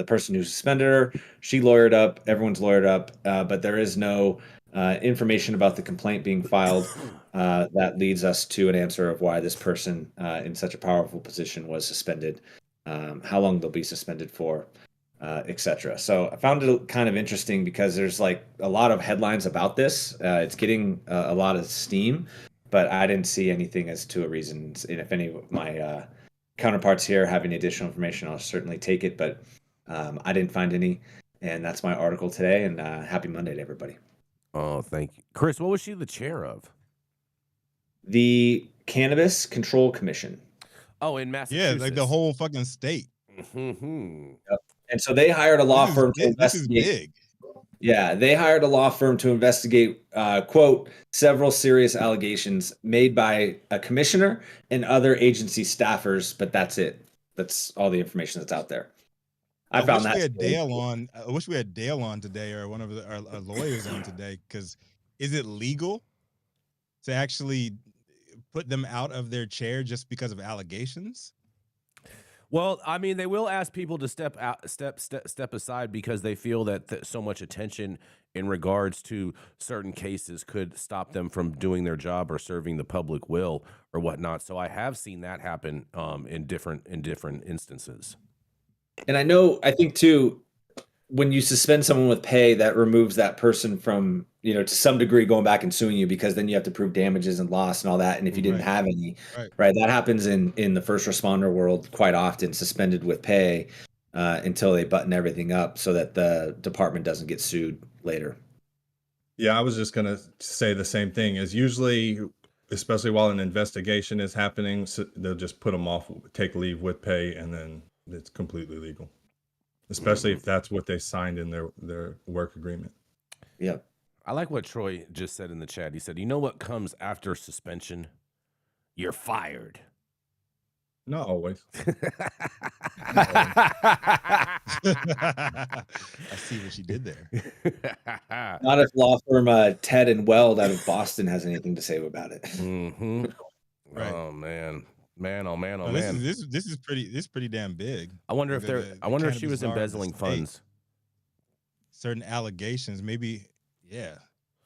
person who suspended her. She lawyered up. Everyone's lawyered up, but there is no information about the complaint being filed that leads us to an answer of why this person in such a powerful position was suspended, how long they'll be suspended for, etc. So I found it kind of interesting because there's like a lot of headlines about this. It's getting a lot of steam, but I didn't see anything as to a reason. And if any of my counterparts here have any additional information, I'll certainly take it, but I didn't find any. And that's my article today, and happy Monday to everybody. Oh, thank you. Chris, what was she the chair of? The Cannabis Control Commission. Oh, in Massachusetts. Yeah, like the whole fucking state. Mm-hmm. Yep. And so they hired a law firm to investigate. This is big. Yeah, they hired a law firm to investigate, quote, several serious allegations made by a commissioner and other agency staffers, but that's it. That's all the information that's out there. I found that. I wish we had Dale on today, or one of our lawyers on today, because is it legal to actually put them out of their chair just because of allegations? Well, I mean, they will ask people to step aside because they feel that so much attention in regards to certain cases could stop them from doing their job or serving the public will or whatnot. So I have seen that happen in different instances. And I think too, when you suspend someone with pay, that removes that person from, to some degree going back and suing you, because then you have to prove damages and loss and all that. And if you didn't have any, right, that happens in the first responder world quite often, suspended with pay until they button everything up so that the department doesn't get sued later. Yeah, I was just going to say the same thing. Is usually, especially while an investigation is happening, so they'll just put them off, take leave with pay, and then it's completely legal, especially if that's what they signed in their work agreement. Yeah. I like what Troy just said in the chat. He said, "You know what comes after suspension? You're fired." Not always. I see what she did there. Not if law firm Ted and Weld out of Boston has anything to say about it. Mm-hmm. Right. Oh man, oh man, No, this is pretty damn big. I wonder if I wonder if she cannabis was czar of the embezzling state. funds. Certain allegations, maybe. Yeah.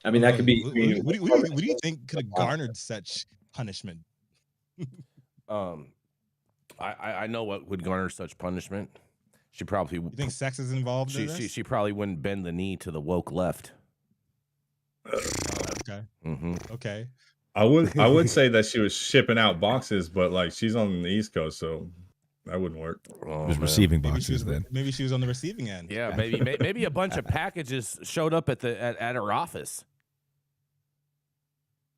I mean, that could be. What do you think could have garnered such punishment? I know what would garner such punishment. She probably. You think sex is involved in this? She probably wouldn't bend the knee to the woke left. Okay. Mm-hmm. Okay. I would say that she was shipping out boxes, but like she's on the East Coast, so that wouldn't work. Oh, Just receiving Maybe boxes then. maybe she was on the receiving end. Yeah, maybe a bunch of packages showed up at her office.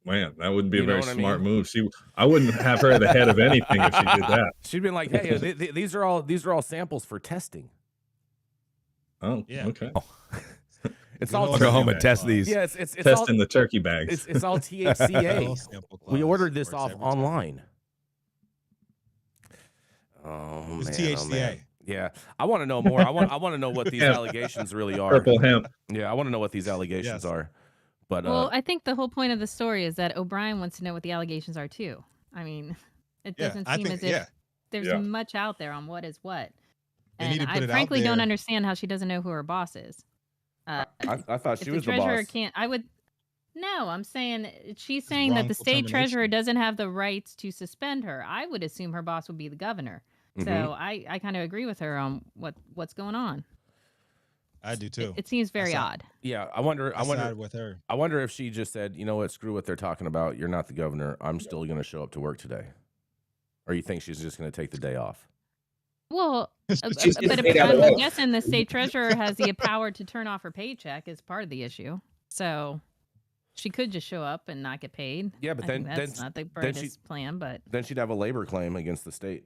Man, that would be a You know very what I smart mean? move. I wouldn't have her at the head of anything if she did that. She'd been like, "Hey, these are all samples for testing. Oh, Yeah. okay. It's Good all old Go home and Germain. test these. yeah, it's all Testing the turkey bags. it's all Little THCA. sample We clause ordered this works off every time. online. Oh It's man, THCA. oh, man. Yeah, I want to know more. I want to know what these Yeah. allegations really are. Purple hemp. Yeah, I want to know what these allegations Yes. are. But Well, I think the whole point of the story is that O'Brien wants to know what the allegations are too. I mean, it Yeah, doesn't I seem think as if there's Yeah. much out there on what is what. They need And to put I it out frankly don't there. understand how she doesn't know who her boss is. I thought If she the was the treasurer boss. can't, I would. No, I'm saying she's saying that the wrongful state treasurer termination. doesn't have the rights to suspend her. I would assume her boss would be the governor. Mhm. So I kind of agree with her on what's going on. I do too. It seems very saw- odd. Yeah, I wonder with her. I wonder if she just said, "You know what? Screw what they're talking about. You're not the governor. I'm still going to show up to work today." Or you think she's just going to take the day off? Well, She's but getting paid out of I'm work. guessing the state treasurer has the power to turn off her paycheck is part of the issue. So she could just show up and not get paid. Yeah, but I then think that's not the then brightest plan, but then she'd have a labor claim against the state.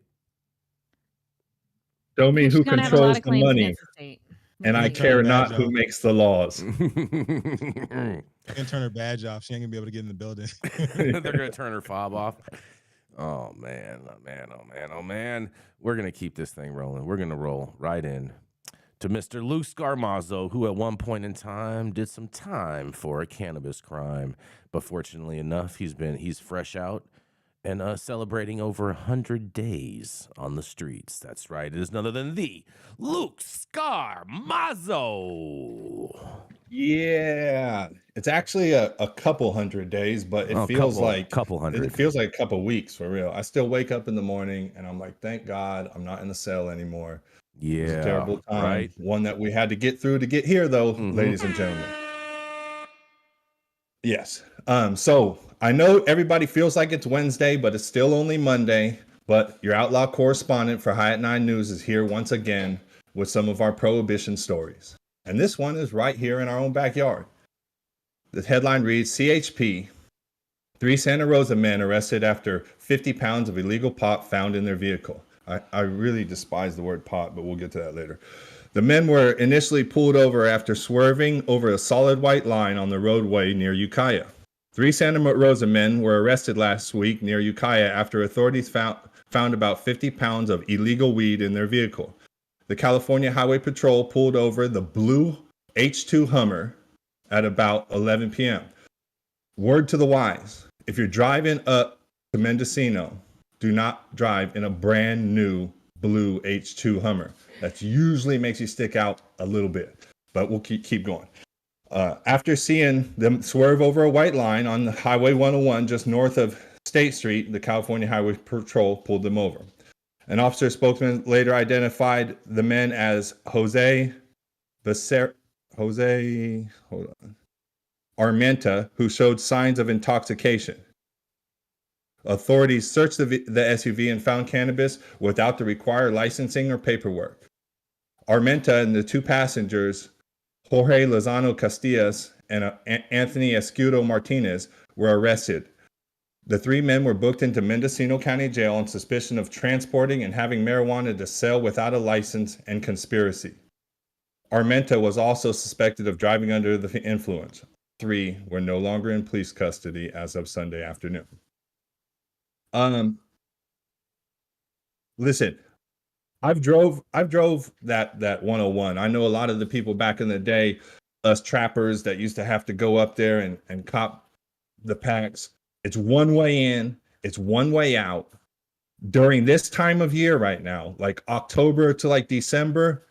Show me she's who gonna have a lot controls of the claims money, against the state. and I Maybe. Turn care her not badge who off. makes the laws. She can turn her badge off. She ain't gonna be able to get in the building. They're gonna turn her fob off. Oh man, oh man, oh man, oh man. We're gonna keep this thing rolling. We're gonna roll right in to Mr. Luke Scarmazzo, who at one point in time did some time for a cannabis crime. But fortunately enough, he's fresh out and celebrating over 100 days on the streets. That's right. It is none other than the Luke Scarmazzo. Yeah, it's actually a couple hundred days, but it feels like couple hundred. it feels like a couple weeks for real. I still wake up in the morning and I'm like, thank God I'm not in the cell anymore. It was Yeah, a terrible time. right. One that we had to get through to get here, though, Mhm. ladies and gentlemen. Yes. So I know everybody feels like it's Wednesday, but it's still only Monday. But your outlaw correspondent for High at 9 News is here once again with some of our prohibition stories. And this one is right here in our own backyard. The headline reads, CHP, 3 Santa Rosa men arrested after 50 pounds of illegal pot found in their vehicle. I really despise the word pot, but we'll get to that later. The men were initially pulled over after swerving over a solid white line on the roadway near Ukiah. 3 Santa Rosa men were arrested last week near Ukiah after authorities found about 50 pounds of illegal weed in their vehicle. The California Highway Patrol pulled over the blue H2 Hummer at about 11 p.m. Word to the wise, if you're driving up to Mendocino, do not drive in a brand new blue H2 Hummer. That usually makes you stick out a little bit, but we'll keep going. After seeing them swerve over a white line on the Highway 101 just north of State Street, the California Highway Patrol pulled them over. An officer spokesman later identified the men as Armenta, who showed signs of intoxication. Authorities searched the SUV and found cannabis without the required licensing or paperwork. Armenta and the 2 passengers, Jorge Lozano Castillas and Anthony Escudo Martinez, were arrested. The 3 men were booked into Mendocino County Jail on suspicion of transporting and having marijuana to sell without a license and conspiracy. Armenta was also suspected of driving under the influence. three were no longer in police custody as of Sunday afternoon. Listen, I've drove that 101. I know a lot of the people back in the day, us trappers that used to have to go up there and cop the packs. It's one way in, it's one way out. During this time of year right now, like October to like December,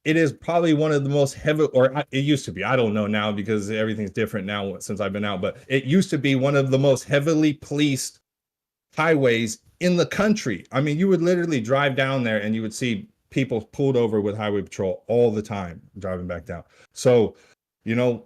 it is probably one of the most heavy, it used to be. I don't know now because everything's different now since I've been out, but it used to be one of the most heavily policed highways in the country. I mean, you would literally drive down there and you would see people pulled over with highway patrol all the time driving back down. So, you know,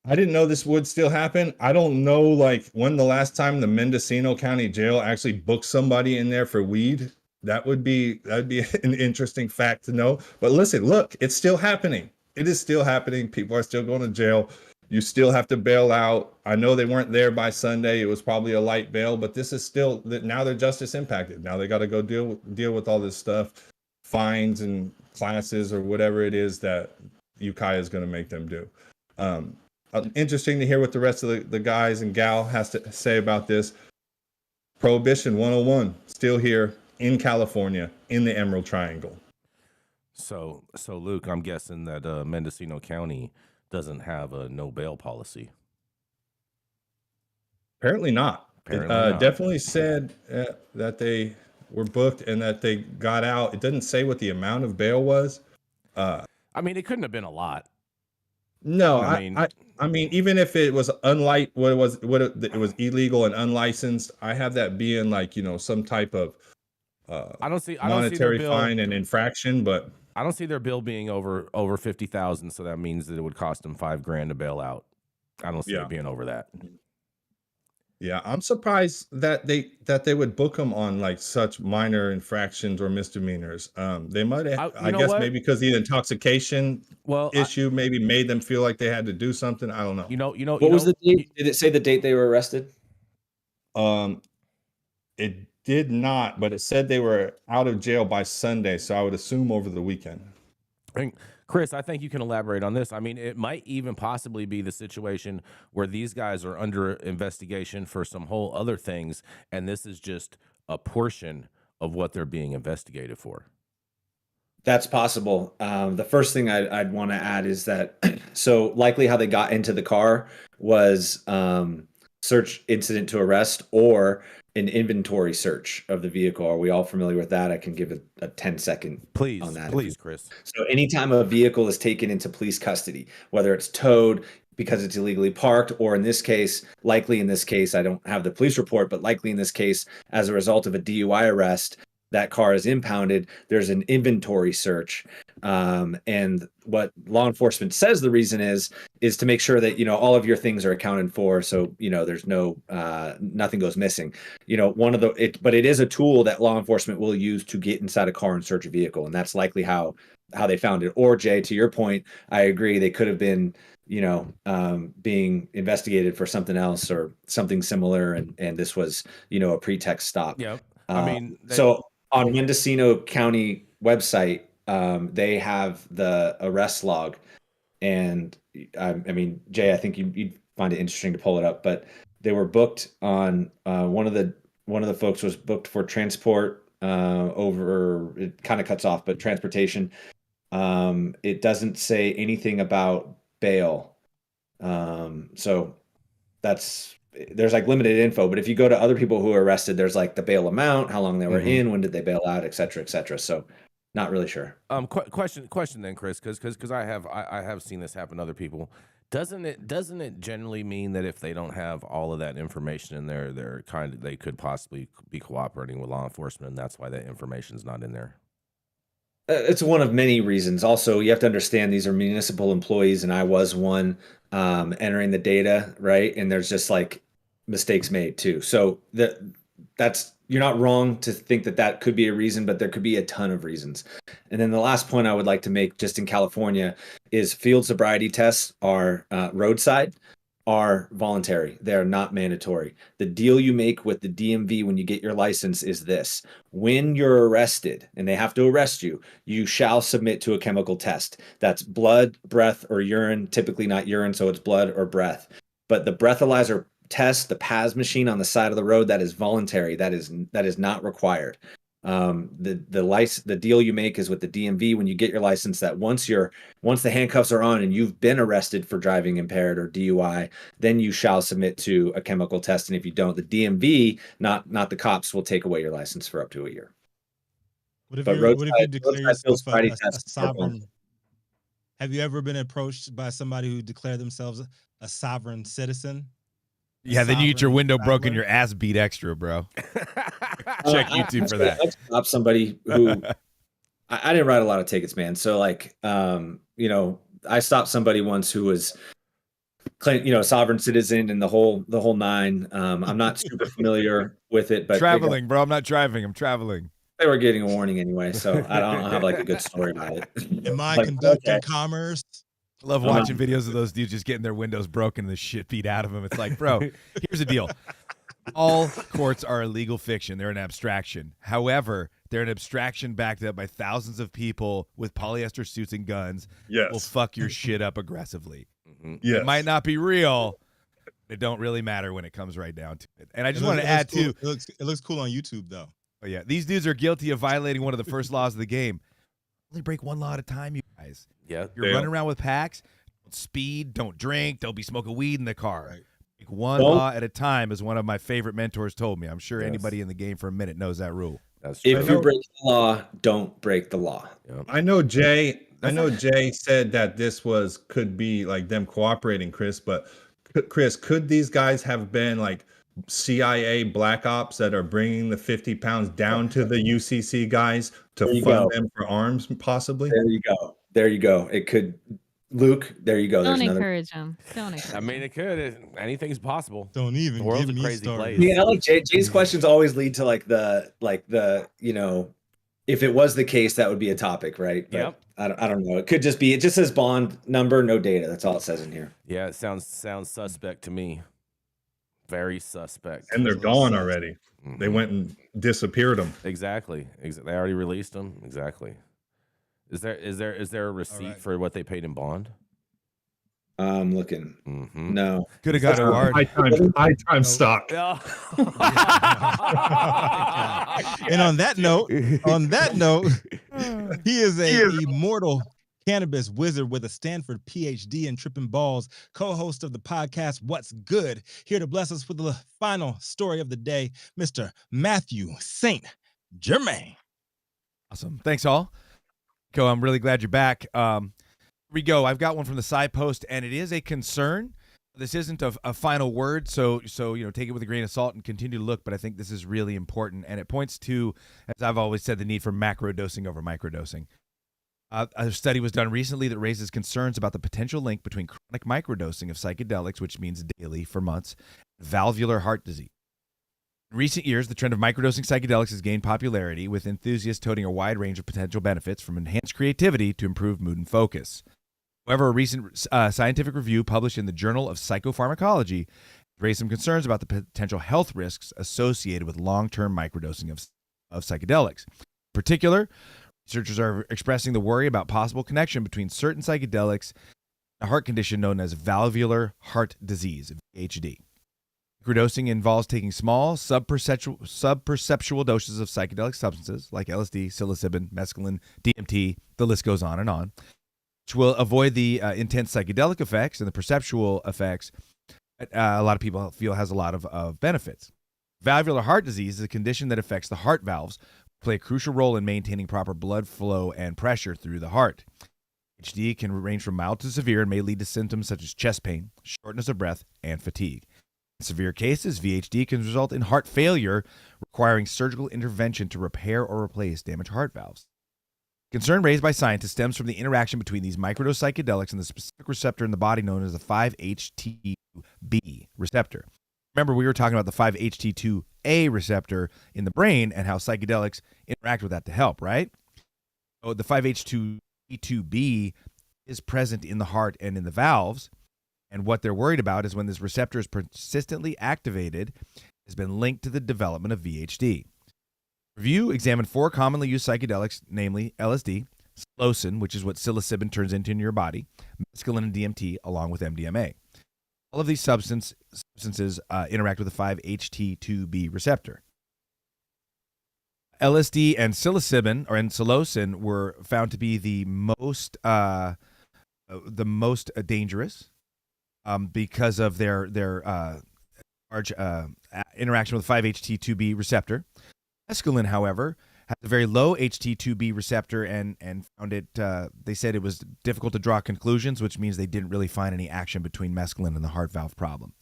I didn't know this would still happen. I don't know like when the last time the Mendocino County Jail actually booked somebody in there for weed. That'd be an interesting fact to know. But listen, look, it's still happening. It is still happening. People are still going to jail. You still have to bail out. I know they weren't there by Sunday. It was probably a light bail, but this is still, now they're justice impacted. Now they got to go deal with all this stuff, fines and classes or whatever it is that Ukiah is going to make them do. Interesting to hear what the rest of the guys and gal has to say about this. Prohibition 101, still here in California, in the Emerald Triangle. So Luke, I'm guessing that Mendocino County doesn't have a no bail policy. Apparently not. Not. Definitely said that they were booked and that they got out. It doesn't say what the amount of bail was. I mean, it couldn't have been a lot. No, I mean, even if it was it was illegal and unlicensed, I have that being like, you know, some type of monetary fine and infraction, but I don't see their bill being over 50,000. So that means that it would cost them $5,000 to bail out. I don't see it being over that. Yeah, I'm surprised that they would book them on like such minor infractions or misdemeanors. They might have, I guess maybe because the intoxication issue maybe made them feel like they had to do something. I don't know. What was the date? Did it say the date they were arrested? It did not, but it said they were out of jail by Sunday, so I would assume over the weekend. Chris, I think you can elaborate on this. I mean, it might even possibly be the situation where these guys are under investigation for some whole other things, and this is just a portion of what they're being investigated for. That's possible. The first thing I'd want to add is that, so likely how they got into the car was search incident to arrest or an inventory search of the vehicle. Are we all familiar with that? I can give a 10-second on that. Please, Chris. So anytime a vehicle is taken into police custody, whether it's towed because it's illegally parked, or in this case, likely in this case, I don't have the police report, but likely in this case, as a result of a DUI arrest, that car is impounded, there's an inventory search. And what law enforcement says the reason is to make sure that, you know, all of your things are accounted for. So, you know, there's no, nothing goes missing. You know, but it is a tool that law enforcement will use to get inside a car and search a vehicle. And that's likely how they found it. Or Jay, to your point, I agree. They could have been, you know, being investigated for something else or something similar. And this was, you know, a pretext stop. Yeah. I mean, so on Mendocino County website, they have the arrest log, and I mean, Jay, I think you'd find it interesting to pull it up. But they were booked on one of the folks was booked for transport over. It kind of cuts off, but transportation. It doesn't say anything about bail, so there's like limited info. But if you go to other people who are arrested, there's like the bail amount, how long they were in, when did they bail out, et cetera, et cetera. So not really sure. Question then, Chris, because I have seen this happen to other people. Doesn't it generally mean that if they don't have all of that information in there, they could possibly be cooperating with law enforcement, and that's why that information's not in there? It's one of many reasons. Also, you have to understand these are municipal employees, and I was one entering the data, right? And there's just like mistakes made too. So you're not wrong to think that could be a reason, but there could be a ton of reasons. And then the last point I would like to make just in California is field sobriety tests are roadside, are voluntary. They are not mandatory. The deal you make with the DMV when you get your license is this: when you're arrested and they have to arrest you, you shall submit to a chemical test. That's blood, breath, or urine, typically not urine, so it's blood or breath. But the breathalyzer test, the PAS machine on the side of the road, that is voluntary. That is not required. The deal you make is with the DMV when you get your license, that once the handcuffs are on and you've been arrested for driving impaired or DUI, then you shall submit to a chemical test. And if you don't, the DMV, not the cops, will take away your license for up to a year. What if But you declare yourself a tests are sovereign? Have you ever been approached by somebody who declared themselves a sovereign citizen? Yeah, then you get your sovereign window broken, traveler? your ass beat extra, bro. Check YouTube for that. I stopped somebody who I didn't write a lot of tickets, man. So like, I stopped somebody once who was sovereign citizen and the whole nine. I'm not super familiar with it, but Traveling, bro. I'm not driving. I'm traveling. they were getting a warning anyway, so I don't have like a good story about it. Am I Like, conducting okay. commerce? I love watching videos of those dudes just getting their windows broken and the shit beat out of them. It's like, bro, here's the deal. All courts are a legal fiction. They're an abstraction. However, they're an abstraction backed up by thousands of people with polyester suits and guns Yes. will fuck your shit up aggressively. Yes. It might not be real. It don't really matter when it comes right down to it. And I just It want looks- to add, it looks too, cool. It looks cool on YouTube, though. oh, yeah, these dudes are guilty of violating one of the first laws of the game. Only break one law at a time, you guys. Yeah. You're Damn. running around with packs. Don't speed. Don't drink. Don't be smoking weed in the car. Right. Take one Don't- law at a time, as one of my favorite mentors told me. I'm sure Yes. anybody in the game for a minute knows that rule. That's true. If you break the law, don't break the law. I know Jay said that this could be like them cooperating, Chris, but Chris, could these guys have been like CIA black ops that are bringing the 50 pounds down to the UCC guys to There you fund go. them for arms, possibly? There you go. It could, Luke. There you go. Don't There's another. encourage them. Don't encourage I mean, it could. Anything's possible. Don't even The world's give a me crazy started. place. Yeah, I like Jay's questions always lead to like the if it was the case, that would be a topic, right? But Yep. I don't know. It could just be. It just says bond number, no data. That's all it says in here. Yeah, it sounds suspect to me. Very suspect. And they're gone already. They Mhm. went and disappeared them. Exactly. They already released them. Exactly. Is there a receipt right. for what they paid in bond? I'm looking. Mm-hmm. No. Could have got a award. High time stock. And on that note, he is a immortal cannabis wizard with a Stanford PhD in tripping balls, co-host of the podcast What's Good, here to bless us with the final story of the day, Mr. Mathieu St. Germain. Awesome. Thanks, all. Go. I'm really glad you're back. Here we go. I've got one from the side post, and it is a concern. This isn't a final word, so take it with a grain of salt and continue to look. But I think this is really important, and it points to, as I've always said, the need for macro dosing over microdosing. A study was done recently that raises concerns about the potential link between chronic microdosing of psychedelics, which means daily for months, and valvular heart disease. In recent years, the trend of microdosing psychedelics has gained popularity, with enthusiasts touting a wide range of potential benefits, from enhanced creativity to improved mood and focus. However, a recent scientific review published in the Journal of Psychopharmacology raised some concerns about the potential health risks associated with long-term microdosing of psychedelics. In particular, researchers are expressing the worry about possible connection between certain psychedelics and a heart condition known as valvular heart disease, VHD. Microdosing involves taking small, subperceptual doses of psychedelic substances like LSD, psilocybin, mescaline, DMT, the list goes on, which will avoid the intense psychedelic effects and the perceptual effects a lot of people feel has a lot of benefits. Valvular heart disease is a condition that affects the heart valves, which play a crucial role in maintaining proper blood flow and pressure through the heart. VHD can range from mild to severe and may lead to symptoms such as chest pain, shortness of breath, and fatigue. In severe cases, VHD can result in heart failure, requiring surgical intervention to repair or replace damaged heart valves. Concern raised by scientists stems from the interaction between these microdose psychedelics and the specific receptor in the body known as the 5-HT2B receptor. Remember, we were talking about the 5-HT2A receptor in the brain and how psychedelics interact with that to help, right? So the 5-HT2B is present in the heart and in the valves, and what they're worried about is when this receptor is persistently activated, has been linked to the development of VHD. Review examined 4 commonly used psychedelics, namely LSD, psilocin, which is what psilocybin turns into in your body, mescaline and DMT, along with MDMA. All of these substances interact with the 5-HT2B receptor. LSD and psilocybin or psilocin were found to be the most dangerous because of their large interaction with the 5-HT2B receptor. Mescaline, however, has a very low HT2B receptor and found it, they said it was difficult to draw conclusions, which means they didn't really find any action between mescaline and the heart valve problem.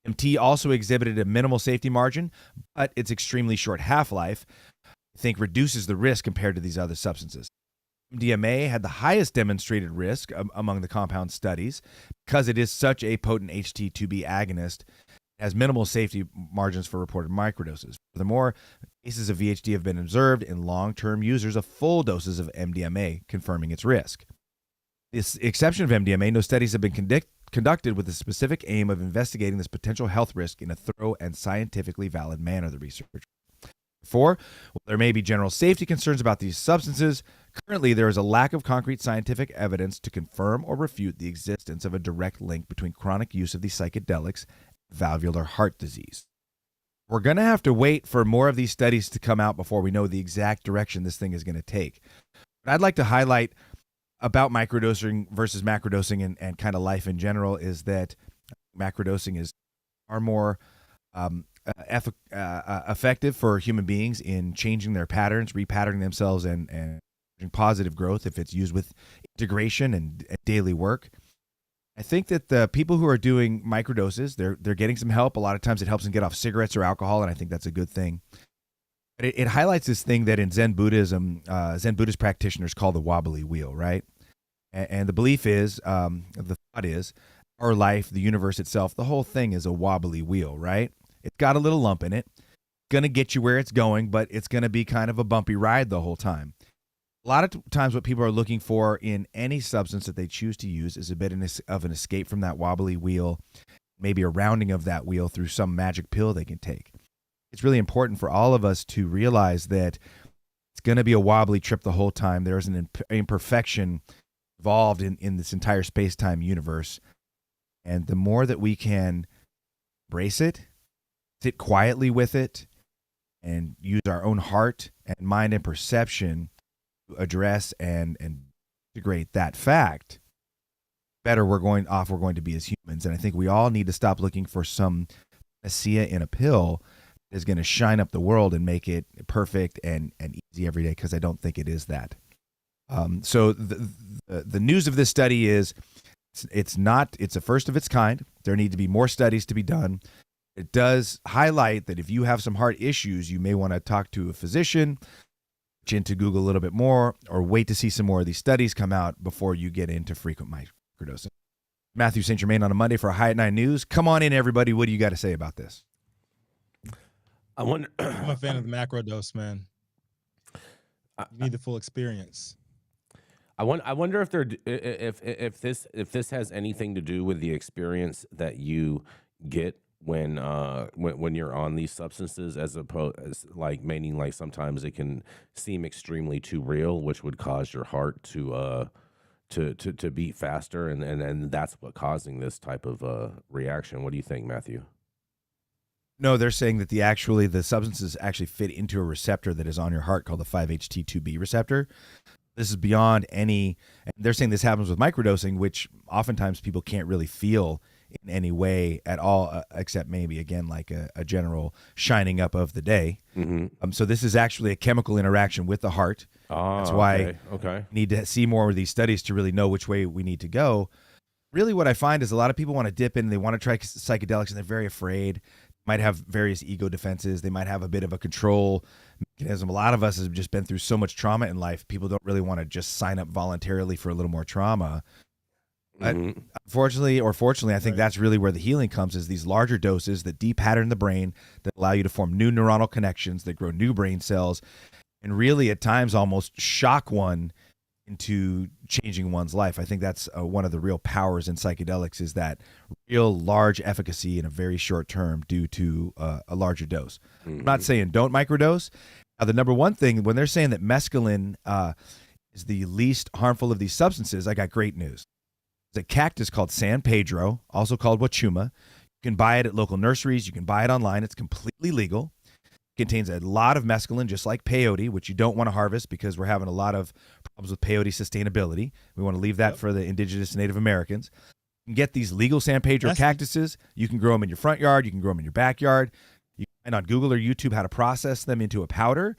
MT also exhibited a minimal safety margin, but its extremely short half-life, I think, reduces the risk compared to these other substances. MDMA had the highest demonstrated risk among the compound studies because it is such a potent HT2B agonist. It has minimal safety margins for reported microdoses. Furthermore, cases of VHD have been observed in long-term users of full doses of MDMA, confirming its risk. With the exception of MDMA, no studies have been conducted with the specific aim of investigating this potential health risk in a thorough and scientifically valid manner, the research. Therefore, while there may be general safety concerns about these substances, currently there is a lack of concrete scientific evidence to confirm or refute the existence of a direct link between chronic use of these psychedelics and valvular heart disease. We're going to have to wait for more of these studies to come out before we know the exact direction this thing is going to take. What I'd like to highlight about microdosing versus macrodosing and kind of life in general is that macrodosing is far more effective for human beings in changing their patterns, repatterning themselves, and positive growth if it's used with integration and daily work. I think that the people who are doing microdoses, they're getting some help. A lot of times it helps them get off cigarettes or alcohol, and I think that's a good thing. But it highlights this thing that in Zen Buddhism, Zen Buddhist practitioners call the wobbly wheel, right? And the belief is, the thought is, our life, the universe itself, the whole thing is a wobbly wheel, right? It's got a little lump in it. It's going to get you where it's going, but it's going to be kind of a bumpy ride the whole time. A lot of times what people are looking for in any substance that they choose to use is a bit of an escape from that wobbly wheel, maybe a rounding of that wheel through some magic pill they can take. It's really important for all of us to realize that it's going to be a wobbly trip the whole time. There's an imperfection involved in this entire space-time universe. And the more that we can embrace it, sit quietly with it, and use our own heart and mind and perception to address and integrate that fact, better we're going to be as humans. And I think we all need to stop looking for some panacea in a pill that is going to shine up the world and make it perfect and easy every day, because I don't think it is that. So the news of this study is it's a first of its kind. There need to be more studies to be done. It does highlight that if you have some heart issues, you may want to talk to a physician, look into Google a little bit more, or wait to see some more of these studies come out before you get into frequent microdosing. Mathieu St. Germain on a Monday for High at 9 News. Come on in, everybody. What do you got to say about this? I'm a fan of the macrodose, man. You need the full experience. I wonder if this has anything to do with the experience that you get when you're on these substances, as opposed as meaning sometimes it can seem extremely too real, which would cause your heart to beat faster, and that's what causing this type of reaction. What do you think, Matthew? No, they're saying that the substances actually fit into a receptor that is on your heart called the 5-HT2B receptor. This is beyond any, they're saying this happens with microdosing, which oftentimes people can't really feel in any way at all, except maybe, again, like a general shining up of the day. Mm-hmm. So this is actually a chemical interaction with the heart. That's why we need to see more of these studies to really know which way we need to go. Really what I find is a lot of people want to dip in, they want to try psychedelics, and they're very afraid. Might have various ego defenses. They might have a bit of a control mechanism. A lot of us have just been through so much trauma in life. People don't really want to just sign up voluntarily for a little more trauma. But unfortunately or fortunately, I think that's really where the healing comes, is these larger doses that depattern the brain, that allow you to form new neuronal connections, that grow new brain cells, and really at times almost shock one into changing one's life. I think that's one of the real powers in psychedelics, is that real large efficacy in a very short term due to a larger dose. I'm not saying don't microdose. The number one thing, when they're saying that mescaline is the least harmful of these substances, I got great news. It's a cactus called San Pedro, also called Wachuma. You can buy it at local nurseries. You can buy it online. It's completely legal. It contains a lot of mescaline, just like peyote, which you don't want to harvest because we're having a lot of problems with peyote sustainability. We want to leave that for the indigenous Native Americans. You can get these legal San Pedro cactuses. You can grow them in your front yard. You can grow them in your backyard. You can find on Google or YouTube how to process them into a powder.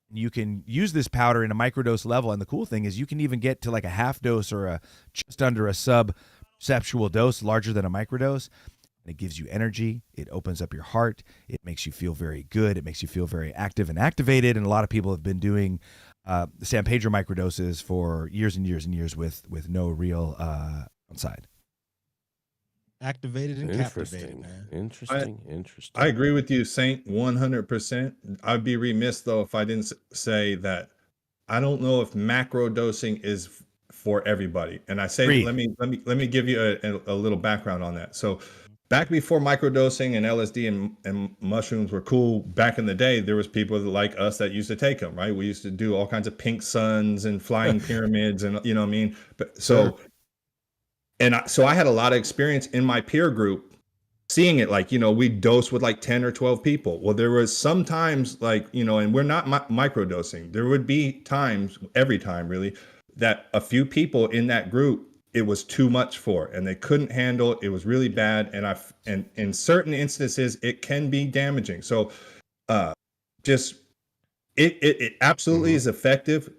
You can use this powder in a microdose level. And the cool thing is you can even get to like a half dose or a just under a sub-perceptual dose, larger than a microdose. And it gives you energy. It opens up your heart. It makes you feel very good. It makes you feel very active and activated. And a lot of people have been doing the San Pedro microdoses for years and years and years with no real downside. Activated and captivated, man. Interesting. I agree with you, Saint, 100%. I'd be remiss though if I didn't say that I don't know if macro dosing is for everybody. And I say, let me give you a little background on that. So back before microdosing and LSD and mushrooms were cool back in the day, there was people like us that used to take them, right? We used to do all kinds of pink suns and flying pyramids and you know what I mean? But so so I had a lot of experience in my peer group seeing it, like, you know, we dose with like 10 or 12 people. Well, there was sometimes like, you know, and we're not microdosing. There would be times, every time really, that a few people in that group, it was too much for, and they couldn't handle it. It was really bad. And in certain instances, it can be damaging. So just, it absolutely is effective.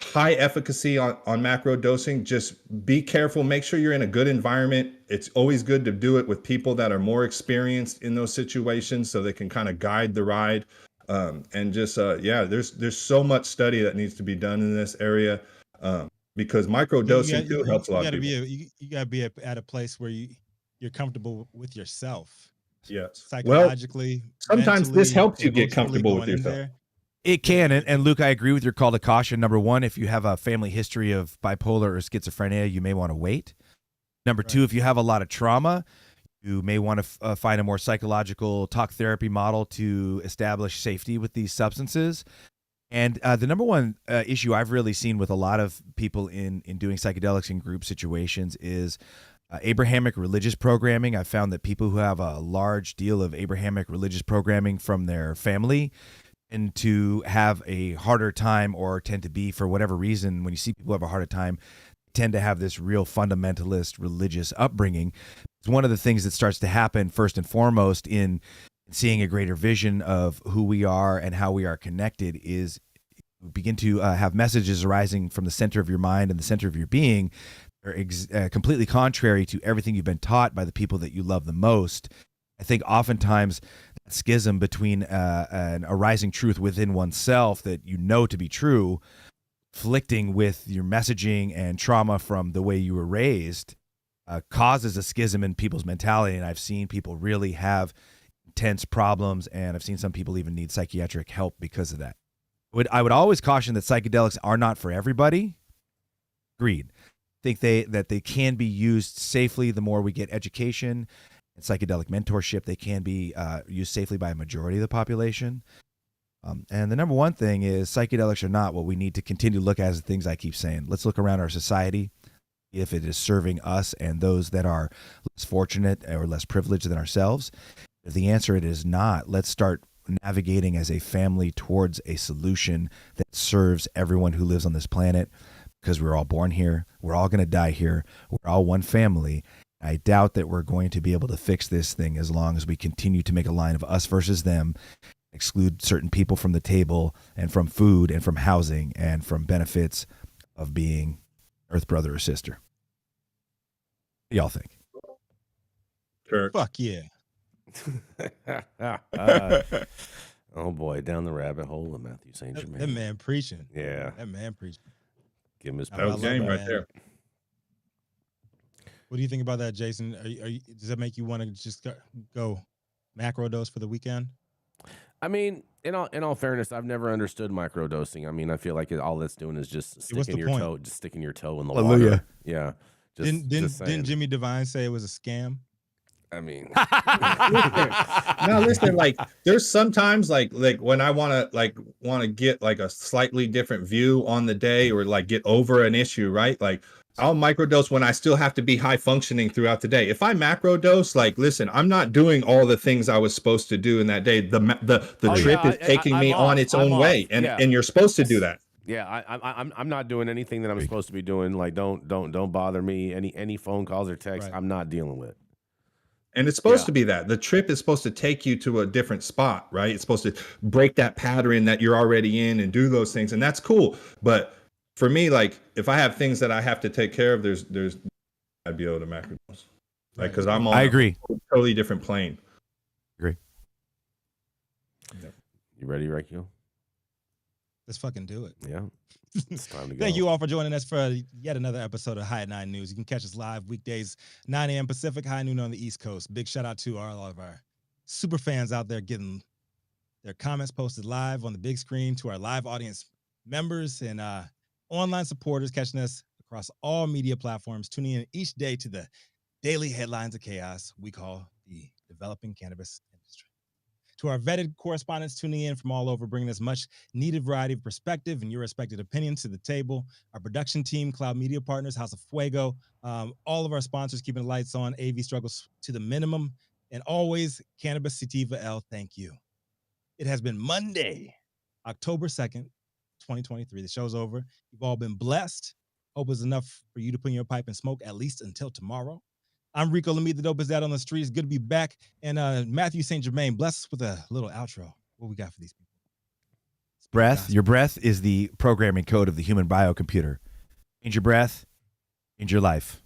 High efficacy on macro dosing. Just be careful. Make sure you're in a good environment. It's always good to do it with people that are more experienced in those situations so they can kind of guide the ride. And just, there's so much study that needs to be done in this area because micro dosing too helps a lot of people. You got to be at a place where you're comfortable with yourself. Yes. Psychologically. Well, sometimes this helps you get emotionally comfortable with going in yourself. there. It can. And Luke, I agree with your call to caution. Number one, if you have a family history of bipolar or schizophrenia, you may want to wait. Number two, if you have a lot of trauma, you may want to find a more psychological talk therapy model to establish safety with these substances. And the number one issue I've really seen with a lot of people in doing psychedelics in group situations is Abrahamic religious programming. I've found that people who have a large deal of Abrahamic religious programming from their family and to have a harder time, or tend to be, for whatever reason, when you see people have a harder time, tend to have this real fundamentalist religious upbringing. It's one of the things that starts to happen first and foremost in seeing a greater vision of who we are and how we are connected is you begin to have messages arising from the center of your mind and the center of your being are completely contrary to everything you've been taught by the people that you love the most. I think oftentimes that schism between a rising truth within oneself that you know to be true, conflicting with your messaging and trauma from the way you were raised, causes a schism in people's mentality. And I've seen people really have intense problems, and I've seen some people even need psychiatric help because of that. I would always caution that psychedelics are not for everybody. Agreed. I think that they can be used safely the more we get education and psychedelic mentorship. They can be used safely by a majority of the population. And the number one thing is psychedelics are not what we need to continue to look at as the things I keep saying. Let's look around our society, if it is serving us and those that are less fortunate or less privileged than ourselves. If the answer it is not, let's start navigating as a family towards a solution that serves everyone who lives on this planet, because we're all born here. We're all going to die here. We're all one family. I doubt that we're going to be able to fix this thing as long as we continue to make a line of us versus them, exclude certain people from the table and from food and from housing and from benefits of being Earth brother or sister. What do y'all think? Sure. Fuck yeah. Oh boy, down the rabbit hole of Mathieu St. Germain. That man preaching. Yeah. That man preaching. Give him his That was game right there. What do you think about that, Jason? Does that make you want to just go macro dose for the weekend? I mean, in all fairness, I've never understood microdosing. I mean, I feel like all that's doing is just sticking your toe in the water. Hallelujah. Yeah. Didn't Jimmy Devine say it was a scam? I mean, Now listen, like there's sometimes like when I want to get like a slightly different view on the day or like get over an issue, right? Like I'll microdose when I still have to be high functioning throughout the day. If I macrodose, like listen, I'm not doing all the things I was supposed to do in that day. The trip is taking me on its own way, and you're supposed to do that. Yeah, I'm not doing anything that I'm supposed to be doing. Like don't bother me. Any phone calls or texts, Right. I'm not dealing with. And it's supposed to be that. The trip is supposed to take you to a different spot, right? It's supposed to break that pattern that you're already in and do those things. And that's cool. But for me, like if I have things that I have to take care of, I'd be able to macrodose. Like, cause I'm on I agree. a totally different plane. Agree. You ready, Rico? Let's fucking do it. Yeah. It's time to go. Thank you all for joining us for yet another episode of High at 9 News. You can catch us live weekdays, 9 a.m. Pacific, high noon on the East Coast. Big shout out to all of our super fans out there getting their comments posted live on the big screen, to our live audience members and online supporters catching us across all media platforms, tuning in each day to the daily headlines of chaos we call the developing cannabis industry. To our vetted correspondents tuning in from all over, bringing us much needed variety of perspective and your respected opinions to the table. Our production team, Cloud Media Partners, House of Fuego, all of our sponsors keeping the lights on, AV struggles to the minimum, and always Cannabis Sativa L, thank you. It has been Monday, October 2nd, 2023. The show's over. You've all been blessed. Hope is enough for you to put in your pipe and smoke at least until tomorrow. I'm Rico Lamitte, the dopest dad on the streets. Good to be back. And Mathieu St. Germain, bless us with a little outro. What we got for these people? Breath. Your breath is the programming code of the human biocomputer. Change your breath, change your life.